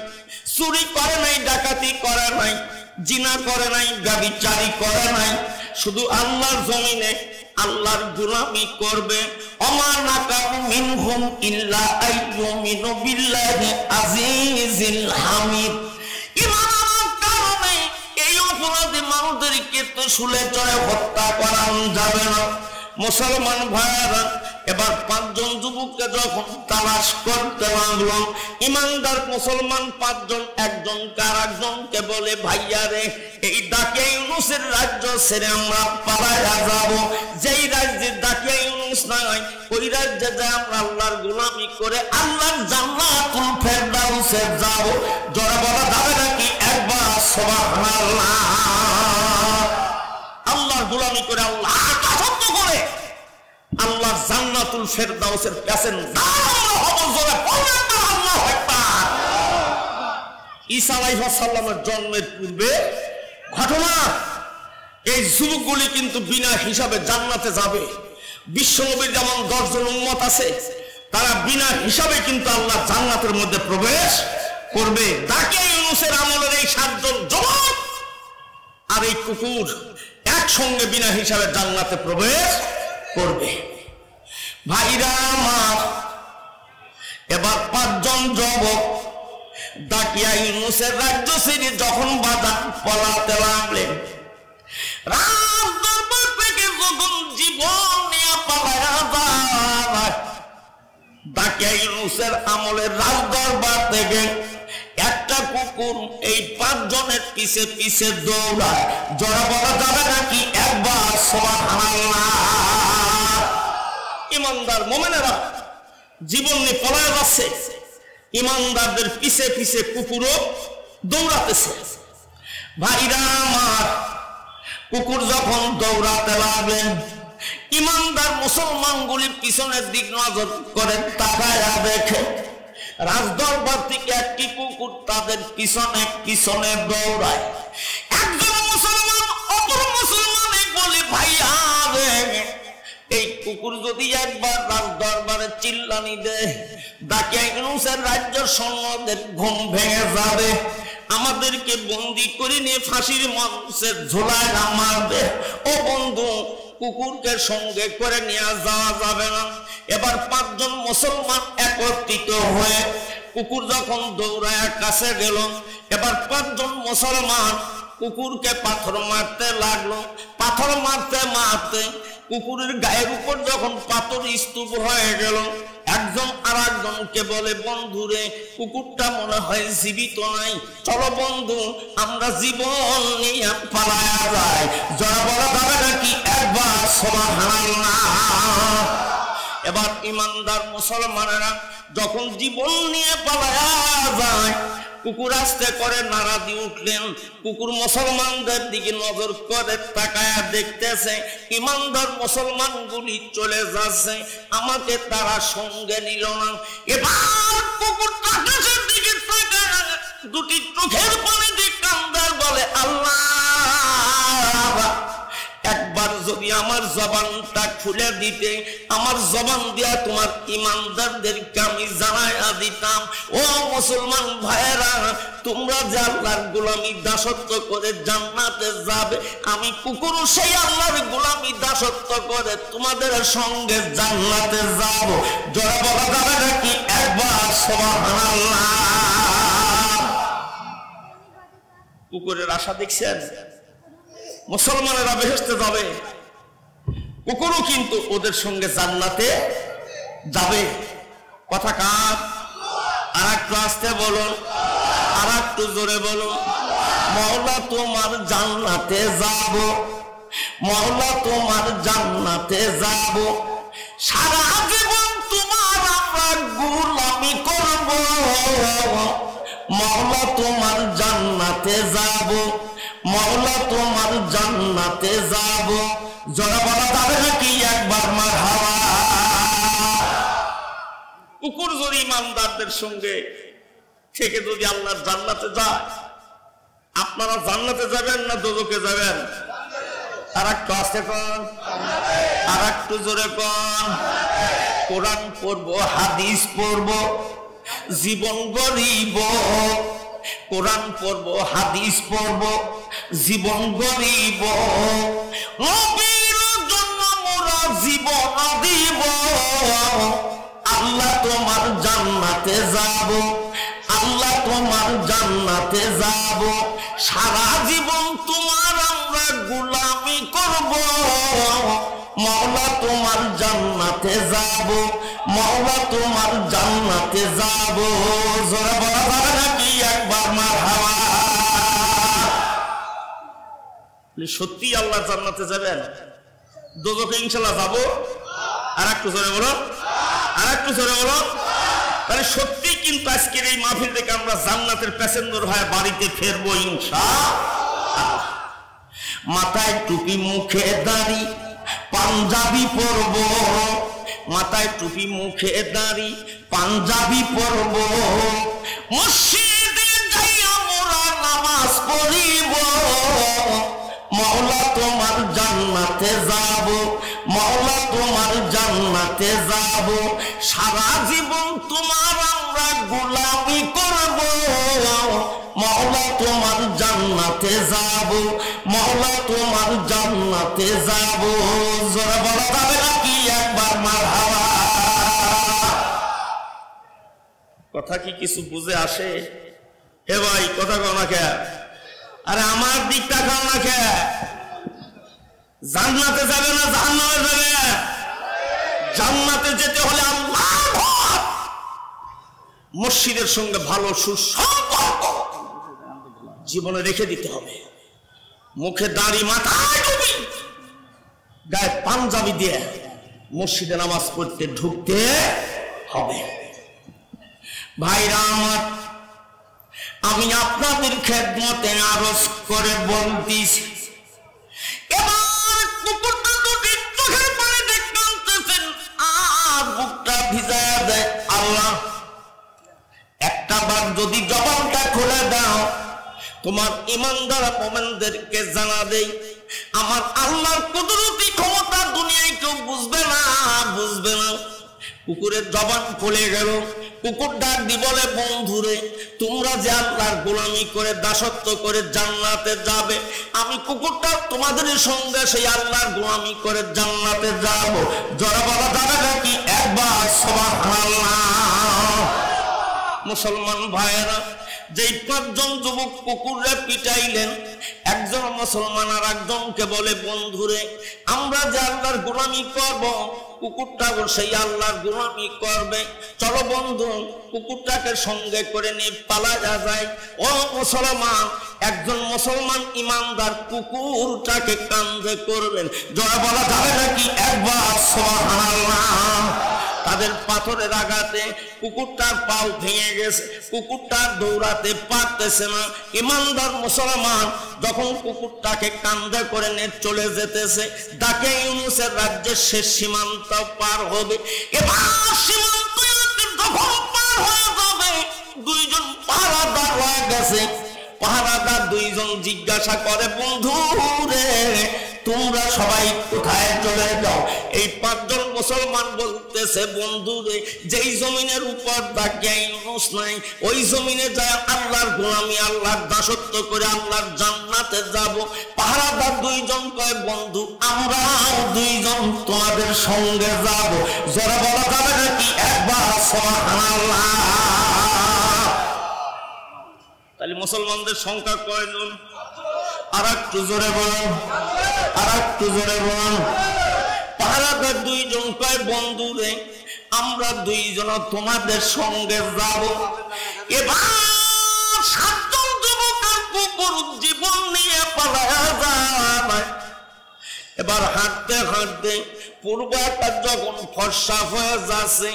চুরি করে নাই, ডাকাতি করে নাই, জিনা করে নাই, ব্যভিচারী করে নাই, শুধু আল্লাহর জমিনে আল্লাহর গোলামি করবে। ওমা নাকামু মিনহুম ইল্লা আইয়ুমিনু বিল্লাহি আজিজিল হামিদ। ঈমানের কারণে এই অপরাধী মানুষদেরকে তো শুলে চড়ে হত্যা করা যাবে না। মুসলমান ভাইরা, এবার 5 জন যুবককে যখন তালাশ করতে লাগলো, ইমানদার মুসলমান 5 জন, 1 জন কার একজনকে বলে, ভাইয়া রে, এই দাকিয়া ইউনুসের রাজ্য ছেড়ে আমরা পালায়া যাব। যেই রাজ্যে দাকিয়া ইউনুস নাই, ওই রাজ্যে যে আমরা আল্লাহর গোলামি করে আল্লাহর জান্নাতুল ফেরদাউসে যাব। জোরে বলা যাবে নাকি একবার সুবহানাল্লাহ? আল্লাহর গোলামি করে, আল্লাহ সত্য করে আল্লাহ জান্নাতুল ফেরদাউসের কাছে ঈসা আলাইহিস সালামের জন্মের পূর্বে ঘটনা। এই যুবকগুলি কিন্তু বিনা হিসাবে জান্নাতে যাবে। বিশ্বনবীর যেমন 10 জন উম্মত আছে, তারা বিনা হিসাবে কিন্তু আল্লাহ জান্নাতের মধ্যে প্রবেশ করবে। দাকিয়া ইউনুসের আমলের এই 7 জন যুবক আর এই কুকুর একসঙ্গে বিনা হিসাবে জান্নাতে প্রবেশ করবে। ভাইরা আমার, এবার 5 জন যুবক দাকিয়া ইউনুসের রাজ্য ছেড়ে যখন বাধা পলাতে লাগলেন, রাজদরবার থেকে যখন জীবন নিয়ে পালায়া যায়, দাকিয়া ইউনুসের আমলের রাজদরবার থেকে একটা কুকুর এই 5 জনের পিছে পিছে দৌড়ায়। জোরে বলা যাবে নাকি একবার সুবহানাল্লাহ? ইমানদার মুমিনেরা, জীবন নিয়ে পলায় যাচ্ছে, ইমানদারদের পিছে পিছে কুকুরও দৌড়াতেছে। ভাইরা আমার, কুকুর যখন দৌড়াতে লাগলেন, ইমানদার মুসলমানগুলি পিছনের দিক নজর করে তাকায়া দেখে রাজদরবার থেকে একটি কুকুর তাদের পিছনে পিছনে দৌড়ায়। একজন মুসলমান অপর মুসলমানে বলে, ভাইয়া এই কুকুর যদি একবার রাজদরবারে চিল্লানি দেয়, ডাকিয়া ইউনূসের রাজ্য সৈন্যদের ঘুম ভেঙে যাবে, আমাদেরকে বন্দি করে নিয়ে ফাঁসির মঞ্চে ঝোলায় মারবে। ও বন্ধু, কুকুরকে সঙ্গে করে নিয়ে যাওয়া যাবে না। এবার 5 জন মুসলমান একত্রিত হয়ে কুকুর যখন দৌড়ায় কাছে গেল, এবার 5 জন মুসলমান কুকুরকে পাথর মারতে লাগলো। পাথর মারতে মারতে কুকুরের গায়ের উপর যখন পাথর স্তূপ হয়ে গেল, একজন আর একজনকে বলে, বন্ধুরে কুকুরটা মনে হয় জীবিত নাই, চলো বন্ধু আমরা জীবন নিয়ে পালায়া যাই। যারা বলা যাবে নাকি একবার সুবহানাল্লাহ। এবার ইমানদার মুসলমানেরা যখন জীবন নিয়ে পালায়া যায়, কুকুর আস্তে করে নাড়া দিয়ে উঠলেন। কুকুর মুসলমানদের দিকে নজর করে তাকায়া দেখতেছে ইমানদার মুসলমানগুলি চলে যাচ্ছে, আমাকে তারা সঙ্গে নিল না। এবার কুকুর আকাশের দিকে তাকায় দুটি চোখের পানি দিয়ে কান্দার বলে, আল্লাহ একবার যদি আমার জবানটা খুলে দিতে, আমার জবান দিয়া তোমার ইমানদারদেরকে আমি জানাইয়া দিতাম, ও মুসলমান ভাইয়েরা তোমরা যে আল্লাহর গোলামি দাসত্ব করে জান্নাতে যাবে, আমি কুকুর সেই আল্লাহর গোলামি দাসত্ব করে তোমাদের সঙ্গে জান্নাতে যাব। জোরে বলা যাবে নাকি একবার সুবহানাল্লাহ। কুকুরের আশা দেখছেন, মুসলমানেরা বেহেশতে যাবে, কুকুরও কিন্তু ওদের সঙ্গে জান্নাতে যাবে। কথা কার? আর একটু আস্তে বলুন, আর একটু জোরে বলুন। মাওলা তোমার জান্নাতে যাব, মাওলা তোমার জান্নাতে যাব, সারা জীবন তোমার আমরা গোলামি করব, মাওলা তোমার জান্নাতে যাব, মাওলা তোমার জান্নাতে যাব। যারা বলা যাবে নাকি একবার মারহাবা। কুকুর যদি ইমানদারদের সঙ্গে থেকে যদি আল্লাহর জান্নাতে যায়, আপনারা জান্নাতে যাবেন না দোজখে যাবেন? আর একটু আস্তে কন, আর একটু জোরে কন। কোরআন পড়বো, হাদিস পড়বো, জীবন গড়িব, কোরআন পড়বো, হাদিস পড়বো, জীবন গড়িব, নবীর জন্য মোরা জীবন দিব, আল্লাহ তোমার জান্নাতে যাব, আল্লাহ তোমার জান্নাতে যাব, সারা জীবন তোমার আমরা গোলামি করব, মাওলা তোমার জান্নাতে যাব, মাওলা তোমার জান্নাতে যাব। জোরে বলা যাবে নাকি একবার মারহাবা। সত্যি আল্লাহ জান্নাতে যাবেন, দোজখে ইনশাআল্লাহ যাব। আর একটু জোরে বলো, আর একটু জোরে বলো। তাহলে সত্যি কিন্তু আজকের এই মাহফিল থেকে আমরা জান্নাতের প্যাসেঞ্জার হয়ে বাড়িতে ফিরবো ইনশাআল্লাহ। মাথায় টুপি, মুখে দাড়ি, পাঞ্জাবি পরব, মাথায় টুপি, মুখে দাড়ি, পাঞ্জাবি পরব, মসজিদে যাইয়া মোরা নামাজ পড়িব, মাওলা তোমার জান্নাতে যাব, মাওলা তোমার জান্নাতে যাব, সারা জীবন তোমার আমরা গোলামি করব, মাওলা তোমার জান্নাতে যাব, মাওলা তোমার জান্নাতে যাব। জোরে বলা যাবে নাকি একবার মারহাবা। কথা কি কিছু বুঝে আসে? হে ভাই কথা কও না কে? আরে আমার দিকটা খাও না কে? জান্নাতে যাবে না জাহান্নামে যাবে? জান্নাতে যেতে হলে আল্লাহ মসজিদের সঙ্গে ভালো সুসম্পর্ক জীবনে রেখে দিতে হবে। মুখে দাড়ি, মাথায় টুপি, গায়ে পাঞ্জাবি দিয়ে মসজিদে নামাজ পড়তে ঢুকতে হবে। ভাইরা আমার, আমি আপনাদের খেদমতে আরজ করে বলতেছি, এবার কুকুরটা দুটি চোখের পানি দেখতেছেন আর বুকটা ভিজায়া দেয়। আল্লাহ, একটা বার যদি জবানটা খুলে দাও, তোমার ইমানদার মুমিনদেরকে জানা দেই, আমার আল্লাহর কুদরতি ক্ষমতা দুনিয়ায় কেউ বুঝবে না, বুঝবে না। কুকুরের জবান খুলে গেল। কুকুর ডাক দি বলে, বন্ধুরে, তোমরা যে আল্লাহর গোলামি করে দাসত্ব করে জান্নাতে যাবে, আমি কুকুরটা তোমাদের সঙ্গে সেই আল্লাহর গোলামি করে জান্নাতে যাব। জোরে বলা যাবে নাকি একবার সুবহানাল্লাহ? মুসলমান ভাইয়েরা, যেই পাঁচজন যুবক কুকুরে পিটাইলেন, একজন মুসলমান আর একজনকে বলে, বন্ধুরে, আমরা যে আল্লাহর গোলামি করব, কুকুরটাও সেই আল্লাহর গোলামি করবে, চলো বন্ধু কুকুরটাকে সঙ্গে করে নিয়ে পালায়া যায়। ও মুসলমান, একজন মুসলমান ইমানদার কুকুরটাকে কাঁধে করলেন। জোরে বলা যাবে নাকি একবার সুবহানাল্লাহ? তাদের পাথরের আঘাতে কুকুরটার পাও ভেঙে গেছে, কুকুরটা দৌড়াতে পারতেছে না। ইমানদার মুসলমান যখন কুকুরটাকে কাঁধে করে নিয়ে চলে যেতেছে, ডাকে ইউনুসের রাজ্যের শেষ সীমান্ত পার হবে। এবার সীমান্ত যখন পার হয়ে যাবে, দুইজন পাহারাদার হয়ে গেছে। পাহারাদার দুইজন জিজ্ঞাসা করে, বন্ধু রে, তোমরা সবাই কোথায় চলে যাও? এই পাঁচজন মুসলমান বলতেছে, বন্ধু রে, যেই জমিনের উপর দাঁড়িয়ে ইউনুস নাই, ওই জমিনে যায় আল্লাহর গোলামি, আল্লাহর দাসত্ব করে আল্লাহর জান্নাতে যাব। পাহারাদার দুইজন কয়, বন্ধু আমরাও দুইজন তোমাদের সঙ্গে যাব। জোরে বলা যাবে নাকি একবার সুবহানাল্লাহ? তাহলে মুসলমানদের সংখ্যা কয়জন? আর একটু জোরে বলুন, আর একটু জোরে বলুন। পাহারাদার দুইজন কয়, বন্ধু রে, আমরা দুইজন তোমাদের সঙ্গে যাব। এবার সাতজন যুবকের কুকুর জীবন নিয়ে পালায়া যায়। এবার হাঁটতে হাঁটতে পূর্ব আকাশ যখন ফর্সা হয়ে যাচ্ছে,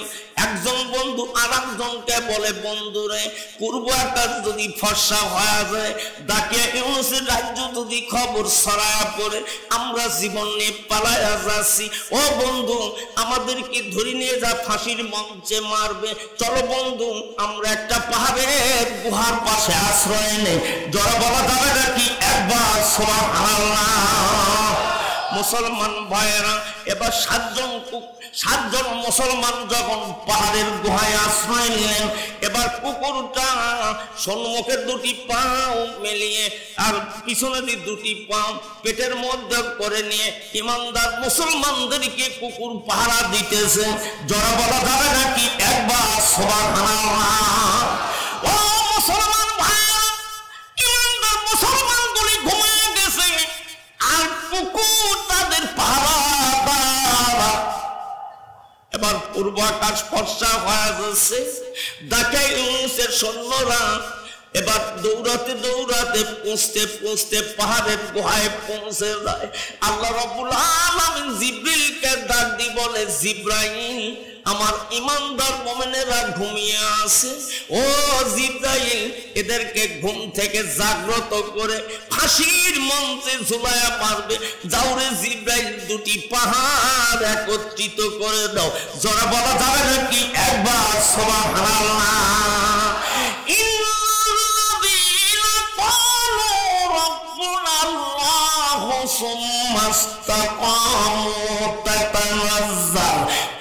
একজন বন্ধু আর একজনকে বলে, বন্ধুরে, পূর্ব আকাশ যদি ফর্সা হয়ে যায়, ডাকে ইউনুসের রাজ্য যদি খবর ছড়ায়া পড়ে, আমরা জীবন নিয়ে পালায়া যাচ্ছি। ও বন্ধু, আমাদেরকে ধরে নিয়ে যা ফাঁসির মঞ্চে মারবে, চলো বন্ধু আমরা একটা পাহাড়ের গুহার পাশে আশ্রয় নেই। জোরে বলা যাবে নাকি একবার সুবহানাল্লাহ? মুসলমান ভাইয়েরা, এবার সাতজন মুসলমান যখন পাহাড়ের গুহায় আশ্রয় নিলেন, এবার কুকুরটা সম্মুখের দুটি পাও মেলিয়ে আর পিছনে দুটি পাও পেটের মধ্যে করে নিয়ে ইমানদার মুসলমানদেরকে কুকুর পাহারা দিতেছে। জোরে বলা যাবে নাকি একবার সুবহানাল্লাহ? ও মুসলমান ভাইয়েরা, ইমানদার মুসলমানগুলি ঘুমিয়ে গেছে আর কুকুর তাদের পাহারা। এবার পূর্ব আকাশ ফর্সা হয়ে যাচ্ছে, ডাকে ইউনুসের সৈন্যরা এবার দৌড়াতে দৌড়াতে পৌঁছতে পৌঁছতে পাহাড়ের গুহায় পৌঁছে যায়। আল্লাহ রাব্বুল আলামিন জিবরিলকে ডাক দিয়ে বলে, জিবরাইল, আমার ইমানদার মুমিনেরা ঘুমিয়ে আছে, ও জিবরাইল, এদেরকে ঘুম থেকে জাগ্রত করে ফাঁসির মঞ্চে ঝুলায়া মারবে। যাও রে জিবরাইল, দুটি পাহাড় একত্রিত করে দাও। জোরে বলা যাবে নাকি একবার সুবহানাল্লাহ?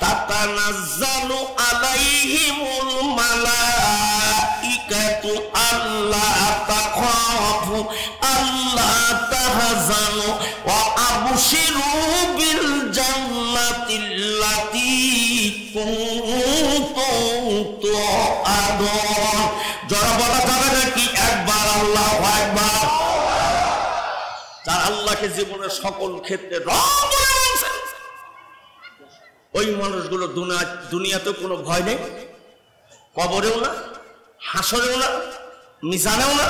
তাতানাজ্জালু আলাইহিমুল মালাইকাতু আল্লা তাখাফু আল্লা তাহজানু ওয়া আবশিরু বিল জান্নাতিল্লাতী কুনতুম তুআদুন। যারা বলা যাবে নাকি একবার আল্লাহু আকবার? যারা আল্লাহকে জীবনের সকল ক্ষেত্রে রব বলে মানছে, ওই মানুষগুলো দুনিয়াতে কোনো ভয় নেই, কবরেও না, হাসরেও না, মিজানেও না,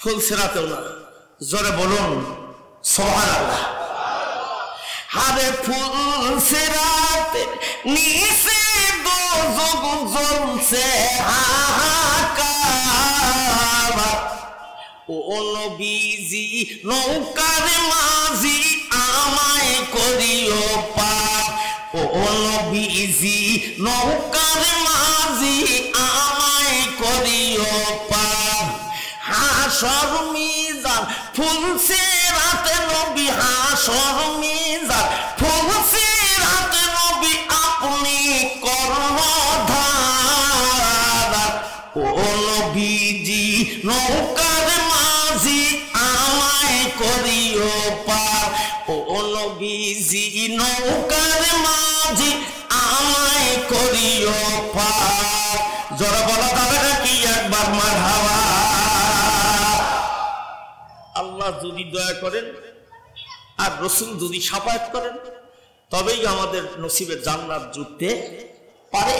ফুলসিরাতেও না। জোরে বলুন সুবহানাল্লাহ। হারে ফুলসিরাতে নিচে যোগ জ্বলছে হাহাকার। ও নবীজি নৌকার মাঝি আমায় করিও পার। ও নবীজি নৌকার মাঝি আমায় করিও পার। হাসর মিজান ফুলছে রাতে নবী, হাসর মিজান ফুলছে রাতে নবী আপনি কর্ণধার। ও নবীজি নৌকার মাঝি আমায় করিও পার। ও নবীজি নৌকার মাঝি আমায় করিও পার। জোরে বলা যাবে নাকি একবার মারহাবা? আল্লাহ যদি দয়া করেন আর রাসূল যদি শাফায়াত করেন তবেই আমাদের নসিবে জান্নাত জুটতে পারে।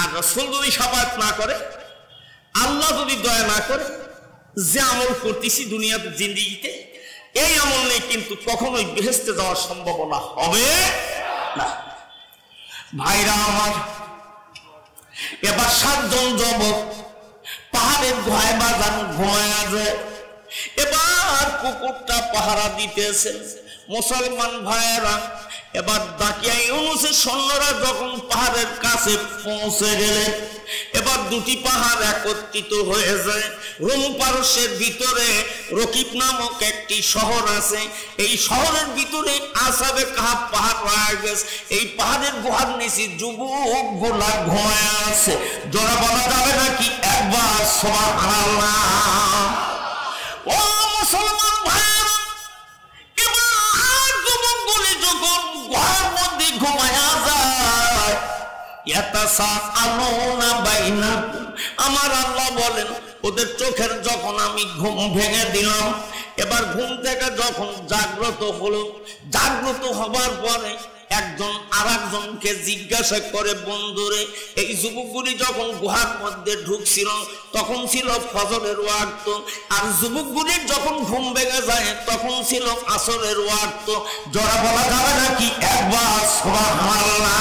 আর রাসূল যদি শাফায়াত না করে, আল্লাহ যদি দয়া না করে, যে আমল করতেছি দুনিয়াতে জিন্দেগিতে এই আমল নেই কিন্তু কখনোই বেহেশতে যাওয়ার সম্ভাবনা হবে না। ভাইরা আমার, এবার 7 জন যুবক পাহাড়ের গুহায় বাজান ঘুমায়া যায়। এবার কুকুরটা পাহারা দিতেছে। মুসলমান ভাইয়েরা, এবার দাকিয়া ইউনুসের সৈন্যরা যখন পাহাড়ের কাছে পৌঁছে গেলেন, এবার দুটি পাহাড় একত্রিত হয়ে যায়। রোম পারস্যের ভিতরে রকিব নামক একটি শহর আছে। এই শহরের ভিতরে আসহাবে কাহাফ পাহাড় রয়ে গেছে। এই পাহাড়ের গুহার নিচে যুবক গুলা ঘুমায় আছে। জোরে বলা যাবে নাকি একবার সুবহানাল্লাহ? ও মুসলমান ভাইরা, এবার যুবকগুলি যখন গুহার মধ্যে ঘুমায়া যায়, ইয়াতাসাআলুনা বাইনাকুম, আমার আল্লাহ বলেন ওদের চোখের যখন আমি ঘুম ভেঙে দিলাম, এবার ঘুম থেকে যখন জাগ্রত হলো, জাগ্রত হবার পরে একজন আরেকজনকে জিজ্ঞাসা করে, বন্ধুরে এই যুবকগুলি যখন গুহার মধ্যে ঢুকছিল তখন ছিল ফজরের ওয়াক্ত, আর যুবকগুলির যখন ঘুম ভেঙে যায় তখন ছিল আসরের ওয়াক্ত। জোরে বলা যাবে নাকি একবার সুবহানাল্লাহ?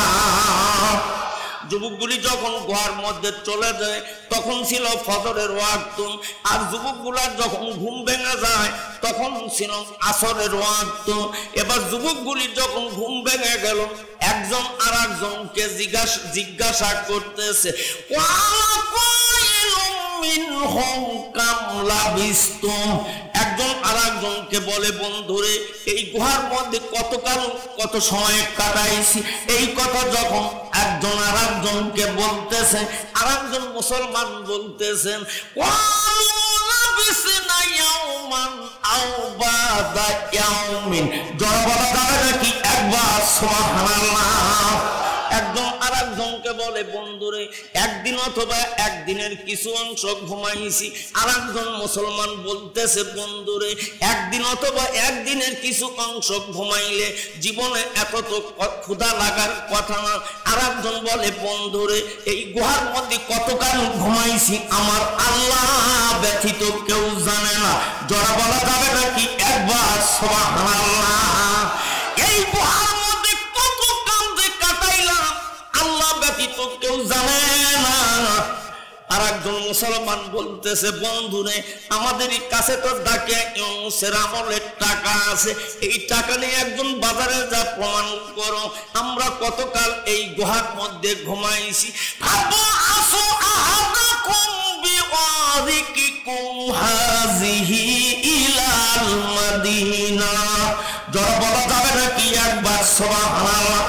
যুবকগুলি যখন গুহার মধ্যে চলে যায় তখন ছিল ফজরের ওয়াক্ত, আর যুবকগুলার যখন ঘুম ভেঙে যায় তখন ছিল আসরের ওয়াক্ত। এবার যুবকগুলি যখন ঘুম ভেঙে গেল, একজন আর একজনকে জিজ্ঞাসা করতেছে, একজন আর একজনকে বলে, বন্ধুরে এই গুহার মধ্যে কত সময় কাটাইছি। এই কথা যখন একজন আর একজনকে বলতেছে, আর একজন মুসলমান বলতেছেন, একবার সুবহানাল্লাহ? একজন আর একজনকে বলে, বন্ধুরে একদিন অথবা একদিনের কিছু অংশ ঘুমাইছি। আর একজন মুসলমান বলতেছে, বন্ধুরে একদিন অথবা একদিনের কিছু অংশ ঘুমাইলে জীবনে এত তো ক্ষুধা লাগার কথা না। আর একজন বলে, বন্ধুরে এই গুহার মধ্যে কতকাল ঘুমাইছি আমার আল্লাহ ব্যতীত কেউ জানে না। জোরে বলা যাবে নাকি একবার সুবহানাল্লাহ? এই গুহার মধ্যে কত কাল যে কাটাইলাম আল্লাহ ব্যতীত কেউ জানে না। আর একজন মুসলমান বলতেছে, বন্ধুরে আমাদের কাছে তো ডাকে ইউনুসের আমলের টাকা আছে, এই টাকা নিয়ে একজন বাজারে যা প্রমাণ করো আমরা কতকাল এই গুহার মধ্যে ঘুমাইছি। জোরে বলা যাবে নাকি একবার সুবহানাল্লাহ?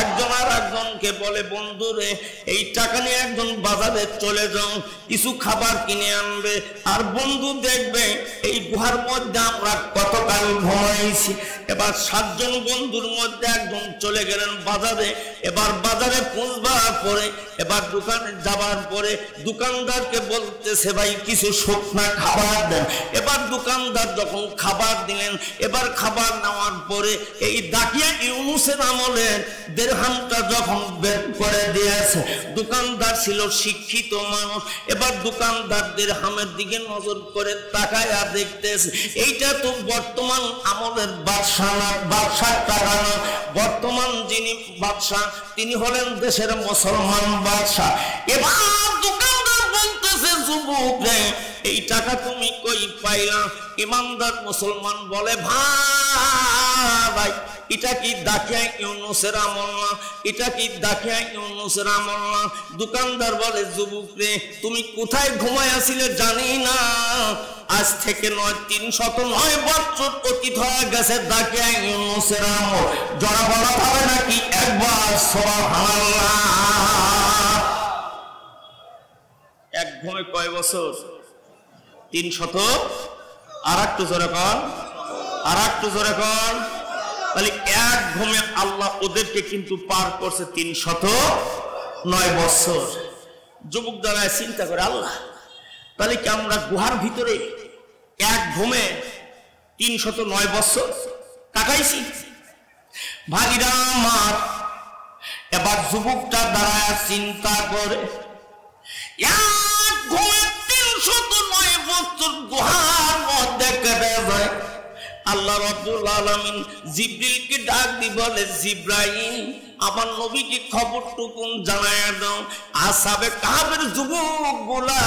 একজন আর একজনকে বলে, বন্ধুরে এই টাকা নিয়ে একজন বাজারে চলে যাও, কিছু খাবার কিনে আনবে, আর বন্ধু দেখবে এই গুহার মধ্যে আমরা কতকাল ঘুমাইছি। এবার 7 জন বন্ধুর মধ্যে একজন চলে গেলেন বাজারে। এবার বাজারে পৌঁছবার পরে, এবার দোকানে যাবার পরে দোকানদারকে বলতেছে, ভাই কিছু শুকনা খাবার দেন। এবার দোকানদার যখন খাবার দিলেন, এবার খাবার নেওয়ার পরে এই দাকিয়া ইউনুসের আমলে দেড়হামটা যখন বের বের করে দিয়েছে। দোকানদার ছিল শিক্ষিত মানুষ, এবার দোকানদারদের হামের দিকে নজর করে তাকায়া দেখতেছে এইটা তো বর্তমান আমলের বাদশা না, বাদশার টাকা না, বর্তমান যিনি বাদশা তিনি হলেন দেশের মুসলমান বাদশা। এবার দোকানদার বলতেছে যুবক রে এই টাকা তুমি কই পাইলা? ইমানদার মুসলমান বলে ভাই এটা কি দাখিয়া ইউনুসের আমল না, এটা কি দাখিয়া ইউনুসের আমল না? দোকানদার বলে যুবক রে তুমি কোথায় ঘুমাইয়াছিলে জানি না, আজ থেকে 309 বছর অতীত হয়ে গেছে দাখিয়া ইউনুসের আমল। জড়া বলা হবে নাকি একবার সুবহানাল্লাহ। এক ঘুমে কয় বছর? 300। আর একটু জোরে কর, আর একটু জোরে কর। তাহলে এক ঘুমে আল্লাহ ওদেরকে কিন্তু পার করছে 309 বছর। যুবক দ্বারায় চিন্তা করে আল্লাহ তাহলে কি আমরা গুহার ভিতরে এক ঘুমে 309 বছর কাটাইছি? ভাগিরা আমার, এবার যুবকটা দাঁড়ায় চিন্তা করে এক ঘুমে 309 বছর গুহার মধ্যে কেটে যায়। আল্লাহ রাব্বুল আলামিন জিবরিলকে ডাক দি বলে জিবরাইল আমার নবীকে খবরটুকু জানায়া দাও আসহাবে কাহফের যুবকগুলা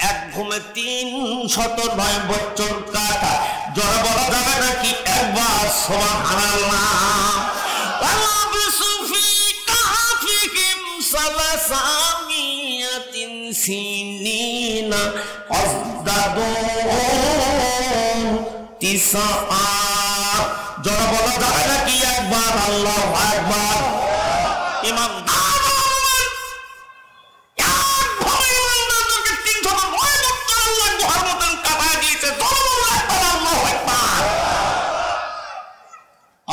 এক ঘুমে 309 বছর কাটা। জোরে বলা যাবে নাকি একবার সুবহানাল্লাহ। আল্লাহ বিসুফি কাহফিহিম সালাসামিয়াতিন সিনিনা আজদাদু তিসা। জোরে বলা যাবে নাকি একবার আল্লাহু আকবার।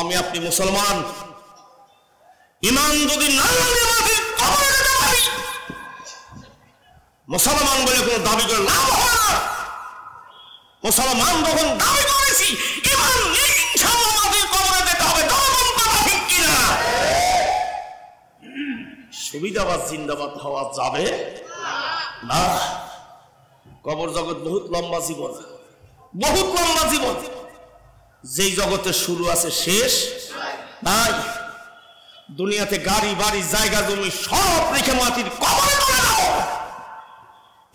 আমি আপনি মুসলমান, ইমান যদি না মুসলমান বলে কোন দাবি করে লাভ হয় না। মুসলমান যখন দাবি করেছি ইমান নেই ইনশাআল্লাহ আমাদের কবরে যেতে হবে। কথা ঠিক কিনা? সুবিধাবাদ জিন্দাবাদ হওয়া যাবে না। কবর জগৎ বহুত লম্বা জীবন, বহুত লম্বা জীবন। যেই জগতের শুরু আছে শেষ নাই। দুনিয়াতে গাড়ি বাড়ি জায়গা জমি সব রেখে মাটির কবরে চলে যাও।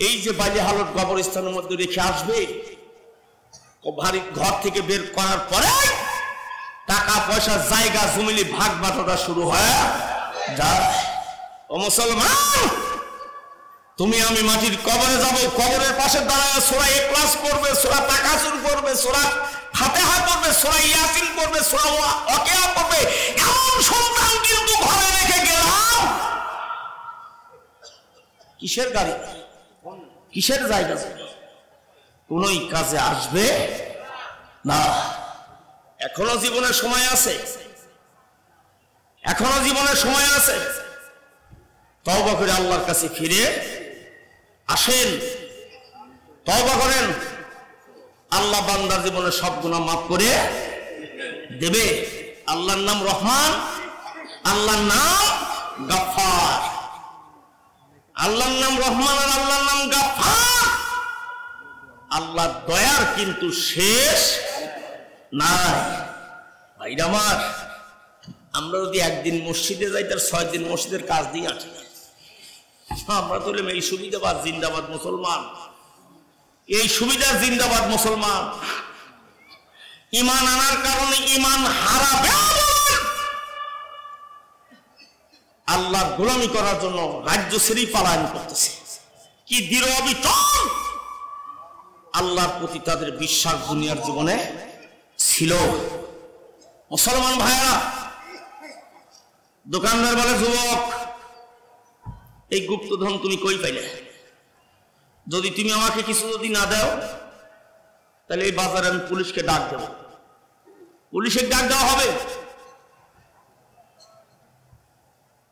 এই যে বাইরে হালত কবরস্থানের মধ্যে রেখে আসবে, ও ভারী ঘর থেকে বের করার পরে টাকা পয়সা জায়গা জমিলি ভাগ বাটোয়ারা শুরু হয় যায়। ও মুসলমান, তুমি আমি মাটির কবরে যাব, কবরের পাশে দাঁড়ায় সূরা ইখলাস পড়বে, সূরা তাকাসুর পড়বে, সূরা ফাতিহা পড়বে, সূরা ইয়াসিন পড়বে, সূরা ওয়াকিয়া পড়বে। এমন সন্তান কিন্তু ঘরে রেখে গেলাম। কিসের গাড়ি, কিসের জায়গা, কোনই কাজে আসবে না। এখনো জীবনের সময় আছে, এখনো জীবনের সময় আছে। তওবা করে আল্লাহর কাছে ফিরে আসেন, তওবা করেন। আল্লাহ বান্দার জীবনের সব গুনাহ মাফ করে দেবে। আল্লাহর নাম রহমান, আল্লাহর নাম গাফফার। আল্লাহর নাম রহমান আর আল্লাহর নাম গাফফার। আল্লাহর দয়ার কিন্তু শেষ নাই। ভাইরা আমার, আমরা যদি একদিন মসজিদে যাই তার 6 দিন মসজিদের কাজ দিয়ে আসি। আমরা তো এই সুবিধাবাদ জিন্দাবাদ মুসলমান, এই সুবিধা জিন্দাবাদ মুসলমান। ইমান আনার কারণে ইমান হারাবে, আল্লাহর গোলামি করার জন্য রাজ্য ছেড়েই পালায়ন করতেছে। কি দৃঢ় অবিচল আল্লাহর প্রতি তাদের বিশ্বাস দুনিয়ার জীবনে ছিল। মুসলমান ভাইরা, দোকানদার বলে যুবক এই গুপ্তধন তুমি কই পাইলে? যদি তুমি আমাকে কিছু যদি না দাও তাহলে এই বাজারে আমি পুলিশকে ডাক দেব। পুলিশের ডাক দেওয়া হবে।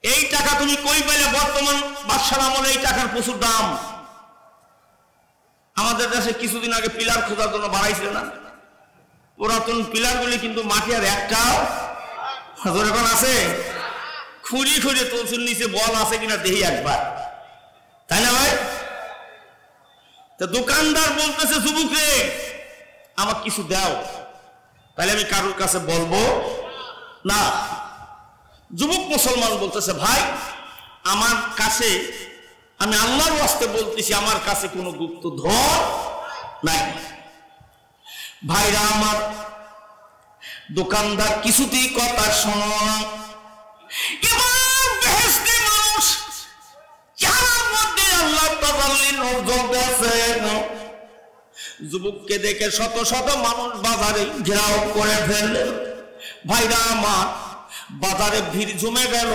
এই টাকা তুমি কই পাইলে? বর্তমান বাদশার আমলে এই টাকার প্রচুর দাম। আমাদের দেশে কিছুদিন আগে পিলার খোঁজার জন্য বাড়াইছিল না? পুরাতন পিলারগুলি কিন্তু মাটি আর একটা আছে, খুঁড়ি খুঁড়ে তসুর নিচে বল আছে কিনা দেখি একবার, তাই না ভাই? তো দোকানদার বলতেছে যুবক রে আমার কিছু দাও, তাহলে আমি কারোর কাছে বলবো না। যুবক মুসলমান বলতেছে ভাই আমার কাছে, আমি আল্লাহর ওয়াস্তে বলতেছি, আমার কাছে কোনো গুপ্তধন নাই। ভাইরা আমার, দোকানদার কিছুতেই কথা শোনো না। এবার বেহেশতে মানুষ যার মধ্যে আল্লাহ তাআলা নজর দেন, যুবককে দেখে শত শত মানুষ বাজারে ঘেরাও করে ফেললেন। ভাইরা আমার, বাজারে ভিড় জমে গেল।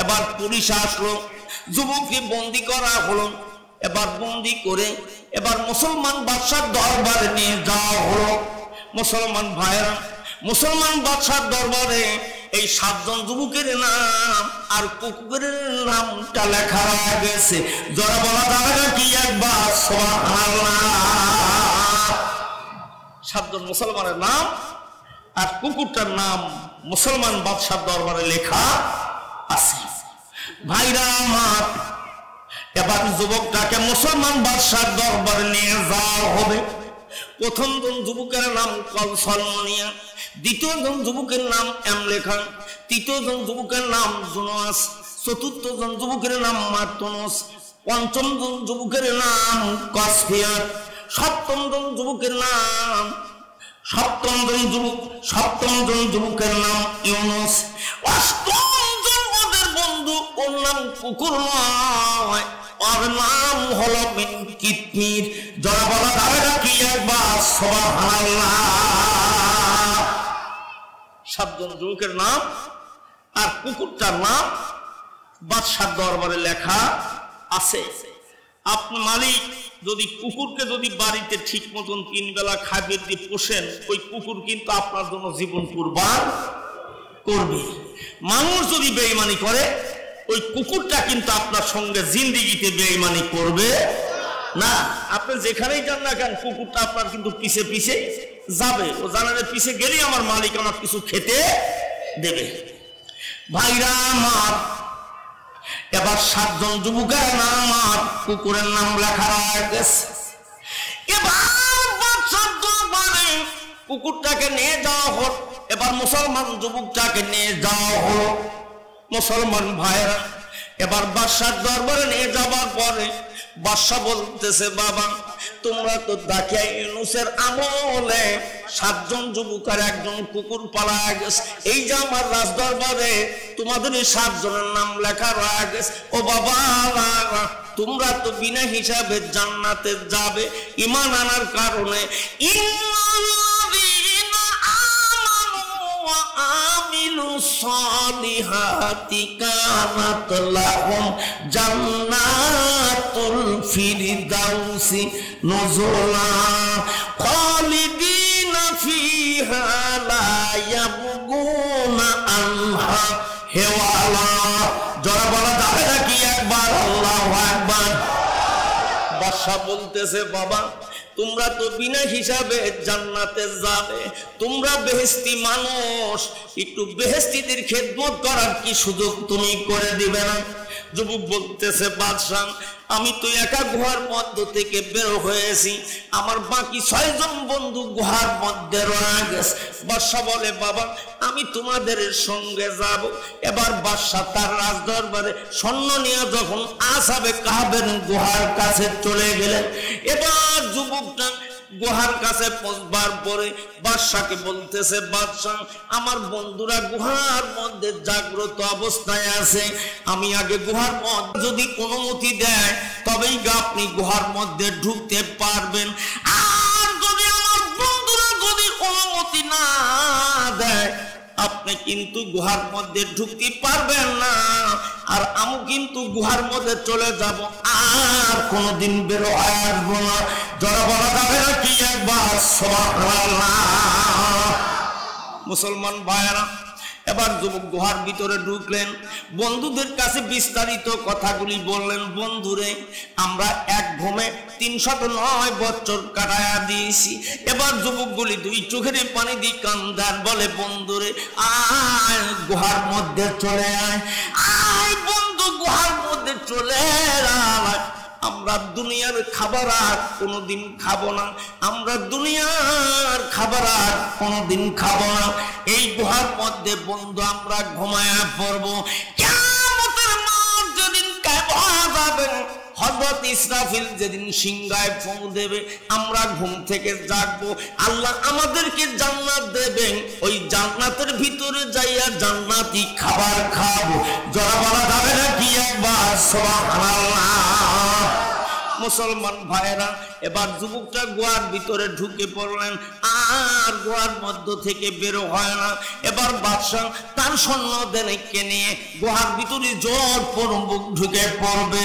এবার পুলিশ আসলো, যুবককে বন্দি করা হলো। এবার বন্দি করে এবার মুসলমান বাদশার দরবারে নিয়ে যাওয়া হলো। মুসলমান ভাইরা, মুসলমান বাদশার দরবারে এই 7 জন যুবকের নাম আর কুকুরের নামটা লেখা গেছে। যারা বলা যাবে কি একবার সুবহানাল্লাহ। 7 জন মুসলমানের নাম আর কুকুরটার নাম মুসলমান বাদশার দরবারে লেখা আছে। ভাইরা আমার, এবার যুবকটাকে মুসলমান বাদশার দরবারে নিয়ে যাওয়া হবে। প্রথম জন যুবকের নাম কলসলমনিয়া, দ্বিতীয় জন যুবকের নাম এমলেখা, তৃতীয় জন যুবকের নাম জুনাস, চতুর্থ জন যুবকের নাম মার্তনস, পঞ্চম জন যুবকের নাম কসফিয়াত, সপ্তম জন যুবকের নাম সপ্তম জন যুবকের নাম ইউনুস, অষ্টম জন ওদের বন্ধু, ওর নাম কুকুর নয়, ওর নাম হলো কিতমির। যারা বলা যাবে না কি একবার সুবহানাল্লাহ। 7 জন যুবকের নাম আর কুকুরটার নাম বাদশার দরবারে লেখা আছে। আপনি মালিক যদি কুকুরকে যদি বাড়িতে ঠিক মতন 3 বেলা খাবার দিয়ে পোষেন, ওই কুকুর কিন্তু আপনার জন্য জীবন কুরবান করবে। মানুষ যদি বেঈমানি করে, ওই কুকুরটা কিন্তু আপনার সঙ্গে জিন্দেগিতে বেঈমানি করবে না। আপনি যেখানেই যান না কেন, কুকুরটা আপনার কিন্তু পিছে পিছে যাবে। ও জানালে পিছে গেলেই আমার মালিক আমার কিছু খেতে দেবে। ভাইরা আমার, এবার 7 জন যুবকের নাম আর কুকুরের নাম লেখা গেছে। এবার বাদশার দরবারে কুকুরটাকে নিয়ে যাওয়া হল। এবার মুসলমান যুবকটাকে নিয়ে যাওয়া হলো। মুসলমান ভাইরা, এবার বাদশার দরবারে নিয়ে যাওয়ার পরে বাদশা বলতেছে বাবা তোমরা তো দাকিয়া ইউনুসের আমলে 7 জন যুবক আর 1 জন কুকুর পালায় গেছে। এই যে আমার রাজ দরবারে তোমাদের 7 জনের নাম লেখা রয়ে গেছে। ও বাবা, তোমরা তো বিনা হিসাবে জান্নাতে যাবে ঈমান আনার কারণে। সালিহাতি কানাত লাহুম জান্নাতুল ফিরদাউসি নুজুলা খালিদিনা ফিহা লা ইয়াবগুনা আনহা হেওয়ালা। যারা বলা যাবে নাকি একবার আল্লাহু আকবার। বাদশা বলতেছে বাবা তোমরা তো বিনা হিসাবে জান্নাতে যাবে, তোমরা বেহেশতি মানুষ, একটু বেহেশতিদের খেদমত করার কি সুযোগ তুমি করে দিবে না? যুবক বলতেছে বাদশাহ আমি তো একা গুহার মধ্য থেকে বের হয়েছি, আমার বাকি 6 জন বন্ধু গুহার মধ্যে রয়ে গেছে। বাদশা বলে বাবা আমি তোমাদের সঙ্গে যাব। এবার বাদশা তার রাজ দরবারে সৈন্য নিয়ে যখন আসহাবে কাহফের গুহার কাছে চলে গেলেন, এবার যুবকটা গুহার কাছে পৌঁছবার পরে বাদশাকে বলতেছে বাদশাহ আমার বন্ধুরা গুহার মধ্যে জাগ্রত অবস্থায় আছে, আমি আগে গুহার মধ্যে যদি অনুমতি দেয় তবেই আপনি গুহার মধ্যে ঢুকতে পারবেন, আর যদি আমার বন্ধুরা যদি অনুমতি না দেয় আপনি কিন্তু গুহার মধ্যে ঢুকতে পারবেন না, আর আমি কিন্তু গুহার মধ্যে চলে যাব, আর কোনদিন বের হয়ে আসবো না। যারা বলা যাবে না কি একবার সুবহানাল্লাহ। মুসলমান ভাইরা, এবার যুবক গুহার ভিতরে ঢুকলেন, বন্ধুদের কাছে বিস্তারিত কথাগুলি বললেন। বন্ধুরে, আমরা এক ঘুমে 309 বছর কাটায়া দিয়েছি। এবার যুবকগুলি দুই চোখের পানি দিয়ে কান্দার, বলে বন্ধুরে আয় গুহার মধ্যে চলে আয়, আয় বন্ধু গুহার মধ্যে চলে আয়। আমরা দুনিয়ার খাবার আর কোনোদিন খাবো না, আমরা দুনিয়ার খাবার আর কোনোদিন খাবো না। এই গুহার মধ্যে বন্ধু আমরা ঘুমায়া পড়বো। কিয়ামতের মাঠ যেদিন কায়েম হবে, হযরত ইসরাফিল যেদিন সিংহায় ফু দেবে, আমরা ঘুম থেকে জাগবো। আল্লাহ আমাদেরকে জান্নাত দেবেন, ওই জান্নাতের ভিতরে যাইয়া জান্নাতি খাবার খাবো। যারা বলা যাবে না কি একবার সুবহানাল্লাহ। মুসলমান ভাইরা, এবার যুবকটা গুহার ভিতরে ঢুকে পড়লেন, আর গুহার মধ্য থেকে বেরো হয় না। এবার বাদশাহ তার সৈন্যদেরকে নিয়ে গুহার ভিতরে জোর পরম্বুক ঢুকে পড়বে।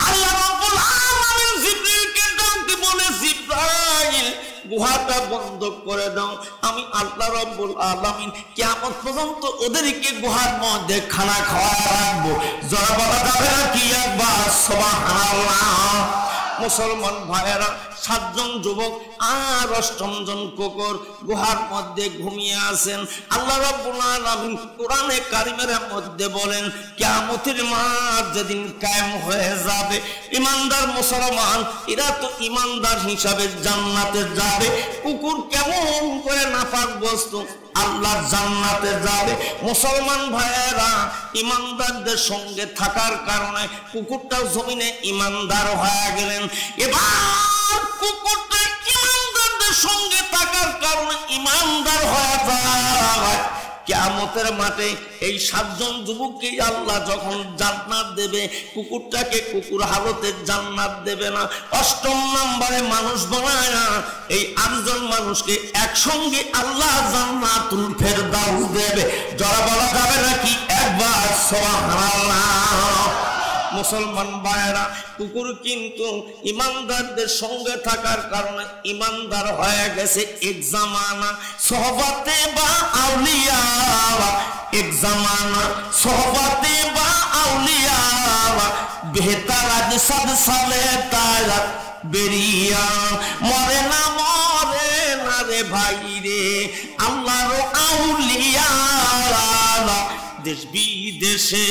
আল্লাহ রাব্বুল আলামিন জিবরাইলকে ডাকতে বলে, জিবরাইল গুহাটা বন্ধ করে দাও, আমি আল্লাহ রাব্বুল আলামিন কিয়ামত পর্যন্ত ওদেরকে গুহার মধ্যে খানা খাওয়া রাখবো। যারা বলা যাবে না কি একবার সুবহানাল্লাহ। মুসলমান ভাইয়েরা, 7 জন যুবক আর 8ম জন কুকুর গুহার মধ্যে ঘুমিয়ে আছেন। আল্লাহ রাব্বুল আলামিন কোরআনে কারিমের মধ্যে বলেন, কিয়ামতের মাঠ যেদিন কায়েম হয়ে যাবে, ঈমানদার মুসলমান এরা তো ঈমানদার হিসাবে জান্নাতে যাবে। কুকুর কেমন করে নাপাক বস্তু আল্লাহর জান্নাতে যাবে। মুসলমান ভাইয়েরা, ঈমানদারদের সঙ্গে থাকার কারণে কুকুরটা জমিনে ঈমানদার হয়ে গেলেন। এবার কুকুরটা ঈমানদারদের সঙ্গে থাকার কারণে ঈমানদার হয়ে যায়। কিয়ামতের মাঠে এই 7 জন যুবককে আল্লাহ যখন জান্নাত দেবে, কুকুরটাকে কুকুর হালতে জান্নাত দেবে না, 8ম নম্বরে মানুষ বানায় না, এই 8 জন মানুষকে একসঙ্গে আল্লাহ জান্নাতুল ফেরদাউস দেবে। যারা বলা যাবে নাকি একবার সুবহানাল্লাহ। মুসলমান ভাইরা, কুকুর কিন্তু ঈমানদারদের সঙ্গে থাকার কারণে ঈমানদার হয়ে গেছে। এক জামানা সোহবতে বা আউলিয়া, এক জামানা সোহবতে বা আউলিয়া, বেহতার আজ সদ সালে তারা বেরিয়া, মরে না রে ভাই রে আল্লাহর আউলিয়া, দেশ বিদেশে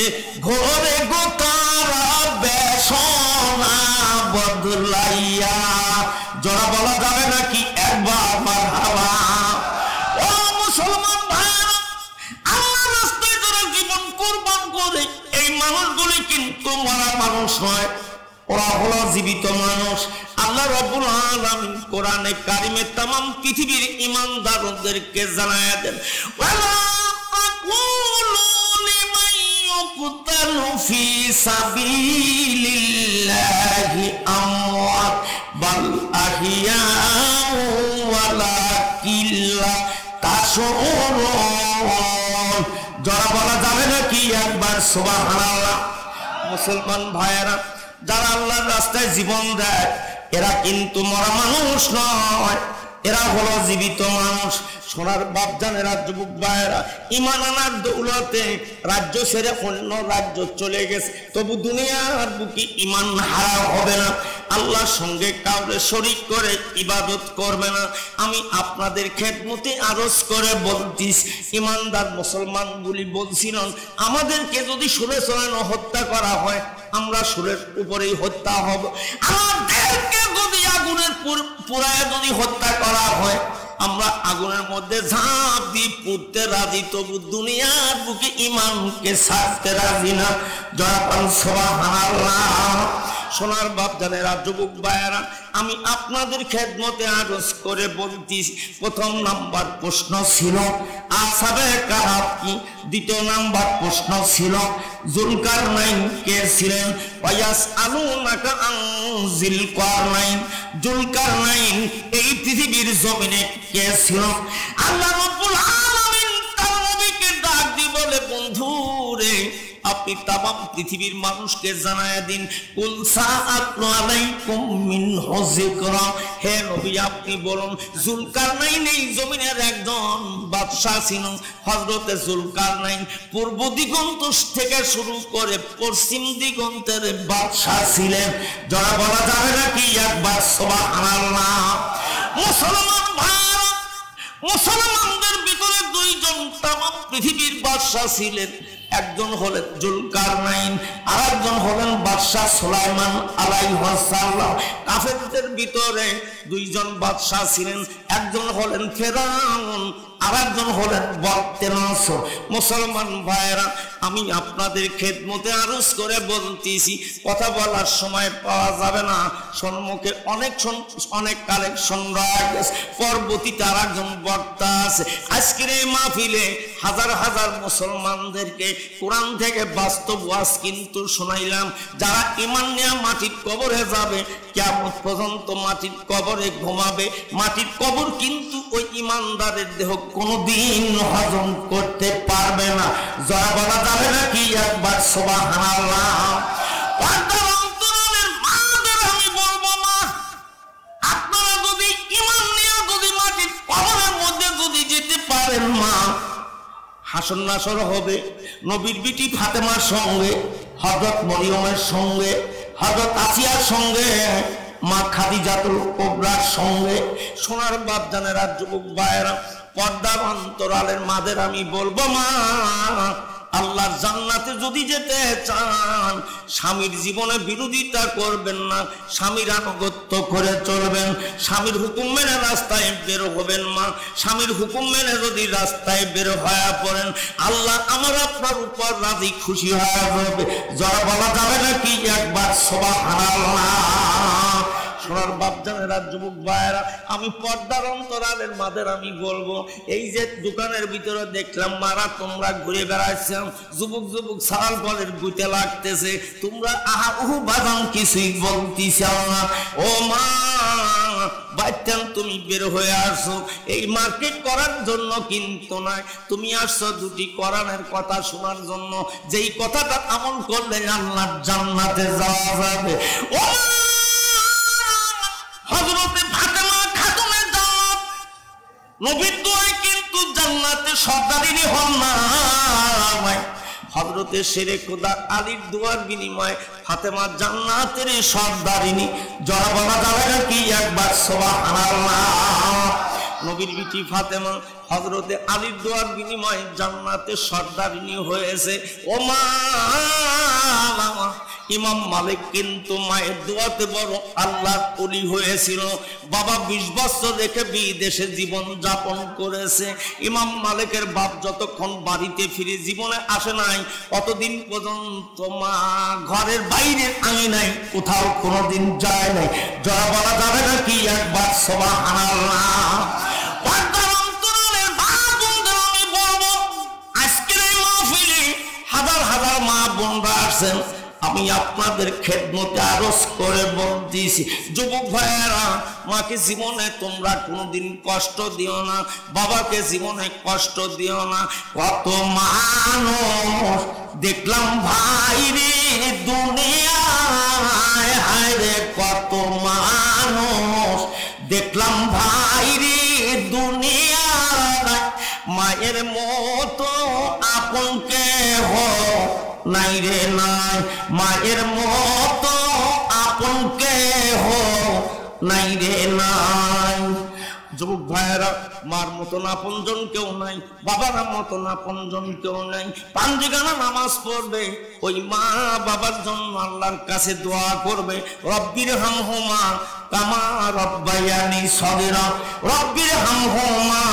ঘোরে গোতারা বেশনা বদলাইয়া। জোড়া বলা যাবে নাকি একবার মারহাবা। ও মুসলমান ভাইরা, আল্লাহর রাস্তায় যারা জীবন কুরবান করে, এই মানুষগুলি কিন্তু মরা মানুষ নয়, ওরা হলো জীবিত মানুষ। আল্লাহ রাব্বুল আলামিন কোরআনে কারিমে तमाम পৃথিবীর ঈমানদারদেরকে জানায়া দেন, ওয়ালা আকুলু লিমান ইউকতালু ফি সাবিলিল্লাহি আমওয়াত বাল আহিয়া ওয়ালাকিন লা তাশউরুন। যারা বলা যাবে নাকি একবার সুবহানাল্লাহ। মুসলমান ভাইয়েরা, যারা আল্লাহর রাস্তায় জীবন দেয় এরা কিন্তু মরা মানুষ নয়, এরা হলো জীবিত মানুষ। সোনার বাপজানেরা, যুবক ভাইয়েরা, ঈমান আনার দৌলতে রাজ্য ছেড়ে অন্য রাজ্য চলে গেছে, তবু দুনিয়ার বুকে ঈমান হারা হবে না, আল্লাহর সঙ্গে কাউকে শরীক করে ইবাদত করবে না। আমি আপনাদের খেদমতে আরজ করে বলতিস, ঈমানদার মুসলমানগুলি বলছিলেন, আমাদেরকে যদি সুরে চড়ানো হত্যা করা হয় আমরা সুরের উপরেই হত্যা হব, আমাদেরকে যদি আগুনের পুরায় যদি হত্যা করা হয় আমরা আগুনের মধ্যে ঝাঁপ দিয়ে পুড়তে রাজি, তবু দুনিয়ার বুকে ঈমানকে ছাড়তে রাজি না। জয়পান সুবহানাল্লাহ। সোনার বাপ জানেরা, যুবক ভাইয়েরা, আমি আপনাদের খেদমতে আরজ করে বলছি, প্রথম নাম্বার প্রশ্ন ছিল আসহাবে কাহাফ কি, দ্বিতীয় নাম্বার প্রশ্ন ছিল যুলকারনাইন কে ছিলেন, ওয়ায়াসআলুনাকা আন যিলকারনাইন, যুলকারনাইন এই পৃথিবীর জমিনে কে ছিল। আল্লাহ রাব্বুল আলামিন তার নবীকে ডাক দিয়ে বলে, বন্ধু রে, আপনি তামাম পৃথিবীর মানুষকে জানায় দিন কুল সাআতু আলাইকুম মিনহু যিকরা। হে নবী আপনি বলুন জুলকারনাইন এই জমিনের একজন বাদশা ছিলেন। হযরতে জুলকারনাইন পূর্ব দিগন্ত থেকে শুরু করে পশ্চিম দিগন্তের বাদশা ছিলেন। যারা বলা যাবে নাকি একবার সুবহানাল্লাহ। মুসলমান ভাই, মুসলমানদের ভিতরে দুইজন তামাম পৃথিবীর বাদশা ছিলেন। একজন হলেন জুলকারনাইন, আর একজন হলেন বাদশা সুলাইমান আলাইহিস সালাম। কাফেরদের ভিতরে দুইজন বাদশা ছিলেন, একজন হলেন ফেরাউন, আর একজন হলেন বক্তেনসর। মুসলমান ভাইরা, আমি আপনাদের খেদমতে আরজ করে বলতেছি, কথা বলার সময় পাওয়া যাবে না, সম্মুখে অনেক কালেকশন রয়েছে। পরবর্তীতে আর একজন বক্তা আছে। আজকের এই মাহফিলে হাজার হাজার মুসলমানদেরকে কোরআন থেকে বাস্তব ওয়াজ কিন্তু শোনাইলাম। যারা ঈমান নিয়ে মাটির কবরে যাবে, কিয়ামত পর্যন্ত মাটির কবরে ঘুমাবে, মাটির কবর কিন্তু ওই ঈমানদারের দেহ কোনদিন হজম করতে পারবে না। যারা বলা যাবে নাকি একবার সুবহানাল্লাহ। আমি বলবো মা, আপনারা যদি ঈমান নিয়ে যদি মাটির কবরের মধ্যে যদি যেতে পারেন মা, হাসর নাসর হবে নবীর বিটি ফাতেমার সঙ্গে, হযরত মরিয়মের সঙ্গে, হযরত আসিয়ার সঙ্গে, মা খাদিজাতুল কুবরার সঙ্গে। সোনার বাপজানেরা, যুবক ভাইয়েরা, পর্দার অন্তরালের মাদের আমি বলবো মা, আল্লাহর জান্নাতে যদি যেতে চান স্বামীর জীবনে বিরোধিতা করবেন না, স্বামীর আনুগত্য করে চলবেন, স্বামীর হুকুম মেনে রাস্তায় বের হবেন মা। স্বামীর হুকুম মেনে যদি রাস্তায় বের হয়ে পড়েন, আল্লাহ আমার আপনার উপর রাজি খুশি হয়ে যাবে। যারা বলা যাবে নাকি একবার সুবহানাল্লাহ। সোনার বাপজানেরা, যুবক ভাইয়েরা, আমি পর্দার অন্তরালের মাদের আমি বলবো, এই যে দোকানের ভিতরে দেখলাম মারা তোমরা ঘুরে বেড়াচ্ছ, যুবক যুবক সাল ফলের গুতে লাগতেছে, তোমরা আহা উহু বাদাম কিছুই বলতেছ না। ও মা, বাইতেন তুমি বের হয়ে আসো, এই মার্কেট করার জন্য কিন্তু নয়, তুমি আসছো দুটি কোরআনের কথা শোনার জন্য, যেই কথাটা আমল করলে আল্লাহর জান্নাতে যাওয়া যাবে। ও হযরতে ফাতেমা খাতুনের জান্নাত, নবীর দোয়ায় কিন্তু জান্নাতে সর্দারিনী হন না। হযরতে শেরে খোদা আলীর দোয়ার বিনিময়ে ফাতেমা জান্নাতের সর্দারিনী। যারা বলা যাবে নাকি একবার সুবহানাল্লাহ। নবীর বিটি ফাতেমা হযরতে আলীর দোয়ার বিনিময়ে জান্নাতে সর্দারিনী হয়েছে। ও মা, ইমাম মালিক কিন্তু মায়ের দোয়াতে বড় আল্লাহর ওলি হয়েছিল। বাবা 20 বছর রেখে বিদেশে জীবন যাপন করেছে। ইমাম মালিকের বাপ যতক্ষণ বাড়িতে ফিরে জীবনে আসে নাই, অতদিন পর্যন্ত মা ঘরের বাইরে আঙিনায় কোথাও কোনোদিন যায় নাই। যারা বলা যাবে নাকি একবার সুবহানাল্লাহ। আজকের এই মাহফিলে হাজার হাজার মা বোনরা আসেন, আমি আপনাদের খেদমতে আরজ করে বলতেছি, যুবক ভাইয়েরা, মাকে জীবনে তোমরা কোনোদিন কষ্ট দিও না, বাবাকে জীবনে কষ্ট দিও না। কত মানুষ দেখলাম ভাই রে দুনিয়ায়, হায় রে কত মানুষ দেখলাম ভাই রে দুনিয়ায়, মায়ের মতো আপন কেহ নাই রে নাই, মায়ের মতো আপন কেহ নাই রে নাই। যুবক ভাইয়েরা, মার মতন আপনজন কেউ নাই, বাবার মতন আপনজন কেউ নাই। পাঞ্জিগানা নামাজ পড়বে, ওই মা বাবার জন্য আল্লাহর কাছে দোয়া করবে, রব্বির হামহুমা কামা রব্বায়ানি সগীরা, রব্বির হামহুমা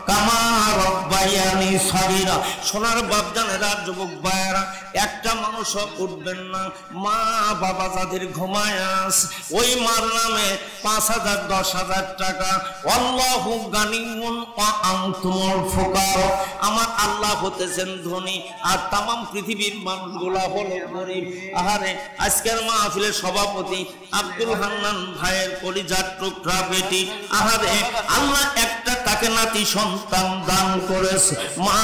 কামা রব্বায়ানি সগীরা। সোনার বাপজানেরা, যুবক ভাইয়েরা, একটা মানুষ উঠবেন না, মা বাবা যাদের ঘুমায় আছে, ওই মার নামে 5,000 10,000 টাকা, আল্লাহু গানিয়ুন ওয়া আনতুমুল ফুকারা, আমার আল্লাহ হতেছেন ধনী আর তামাম পৃথিবীর মানুষগুলা হলো গরিব। আহারে, আজকের মাহফিলের সভাপতি আব্দুল হান্নান ভাইয়ের কলিজার টুকরা বেটি, আহারে আল্লাহ একটা তাকে নাতি সন্তান দান করেছে। মা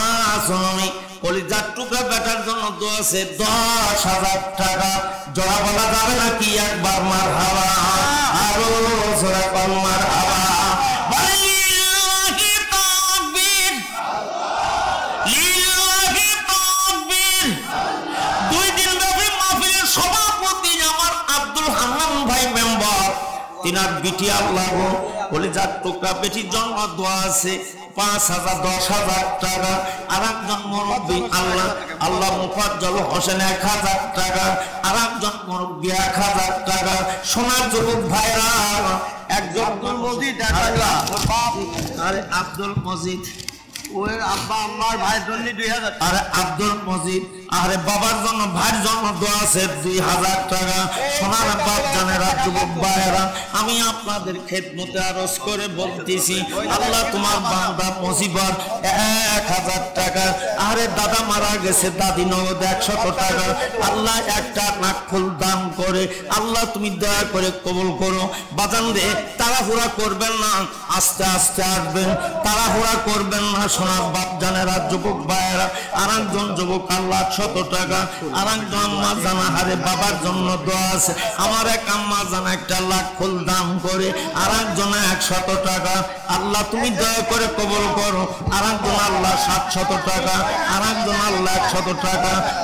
জননী কলিজার টুকরা বেটার জন্য দোয়া আছে 10,000 টাকা। জোড়া বলা যাবে নাকি একবার মারহাবা? আরো জোড়া কর মারহাবা। লিল্লাহি তাকবীর, লিল্লাহি তাকবীর। 2 দিন ব্যাপী মাহফিলের সভাপতি আমার আব্দুল হান্নান ভাই মেম্বার, তিনার বিটি আল্লাহ কলিজার টুকরা বেটির জন্য দোয়া আছে 5,000 10,000 টাকা। আর একজন মুরব্বী আল্লাহ আল্লাহ মুফাজ্জল হোসেন 1,000 টাকা। আর একজন মুরব্বী 1,000 টাকা। সোনার যুবক ভাইরা একজন আব্দুল মজিদ, আরে আব্দুল মজিদ ওই আব্বা আম্মার ভাইয়ের জন্য 2,000। আরে আব্দুল মজিদ আরে বাবার জন্য ভাইয়ের জন্য দোয়া আছে 2,000 টাকা। সোনার বাপ জানেরা যুবক ভাইয়েরা আমি আপনাদের খেদমতে আরজ করে বলতেছি আল্লাহ তোমার বান্দা মুজিবার 1,000 টাকা। আরে দাদা মারা গেছে দাদি নগদ 100 টাকা। আল্লাহ একটা নাকফুল দান করে আল্লাহ তুমি দয়া করে কবুল করো। বাজান রে তাড়াহুড়া করবেন না, আস্তে আস্তে আসবেন, তাড়াহুড়া করবেন না সোনার বাপ জানেরা যুবক ভাইয়েরা। আর একজন যুবক আল্লাহ 100 টাকা। আর একজন আম্মা জানা হারে বাবার জন্য দোয়া আছে আমার এক আম্মা জানা একটা লাখ ফুল দান করে। আর একজন 100 টাকা। আল্লাহ তুমি দয়া করে কবুল করো। আর একজন আল্লাহ 700 টাকা। আর একজন আল্লাহ 100 টাকা।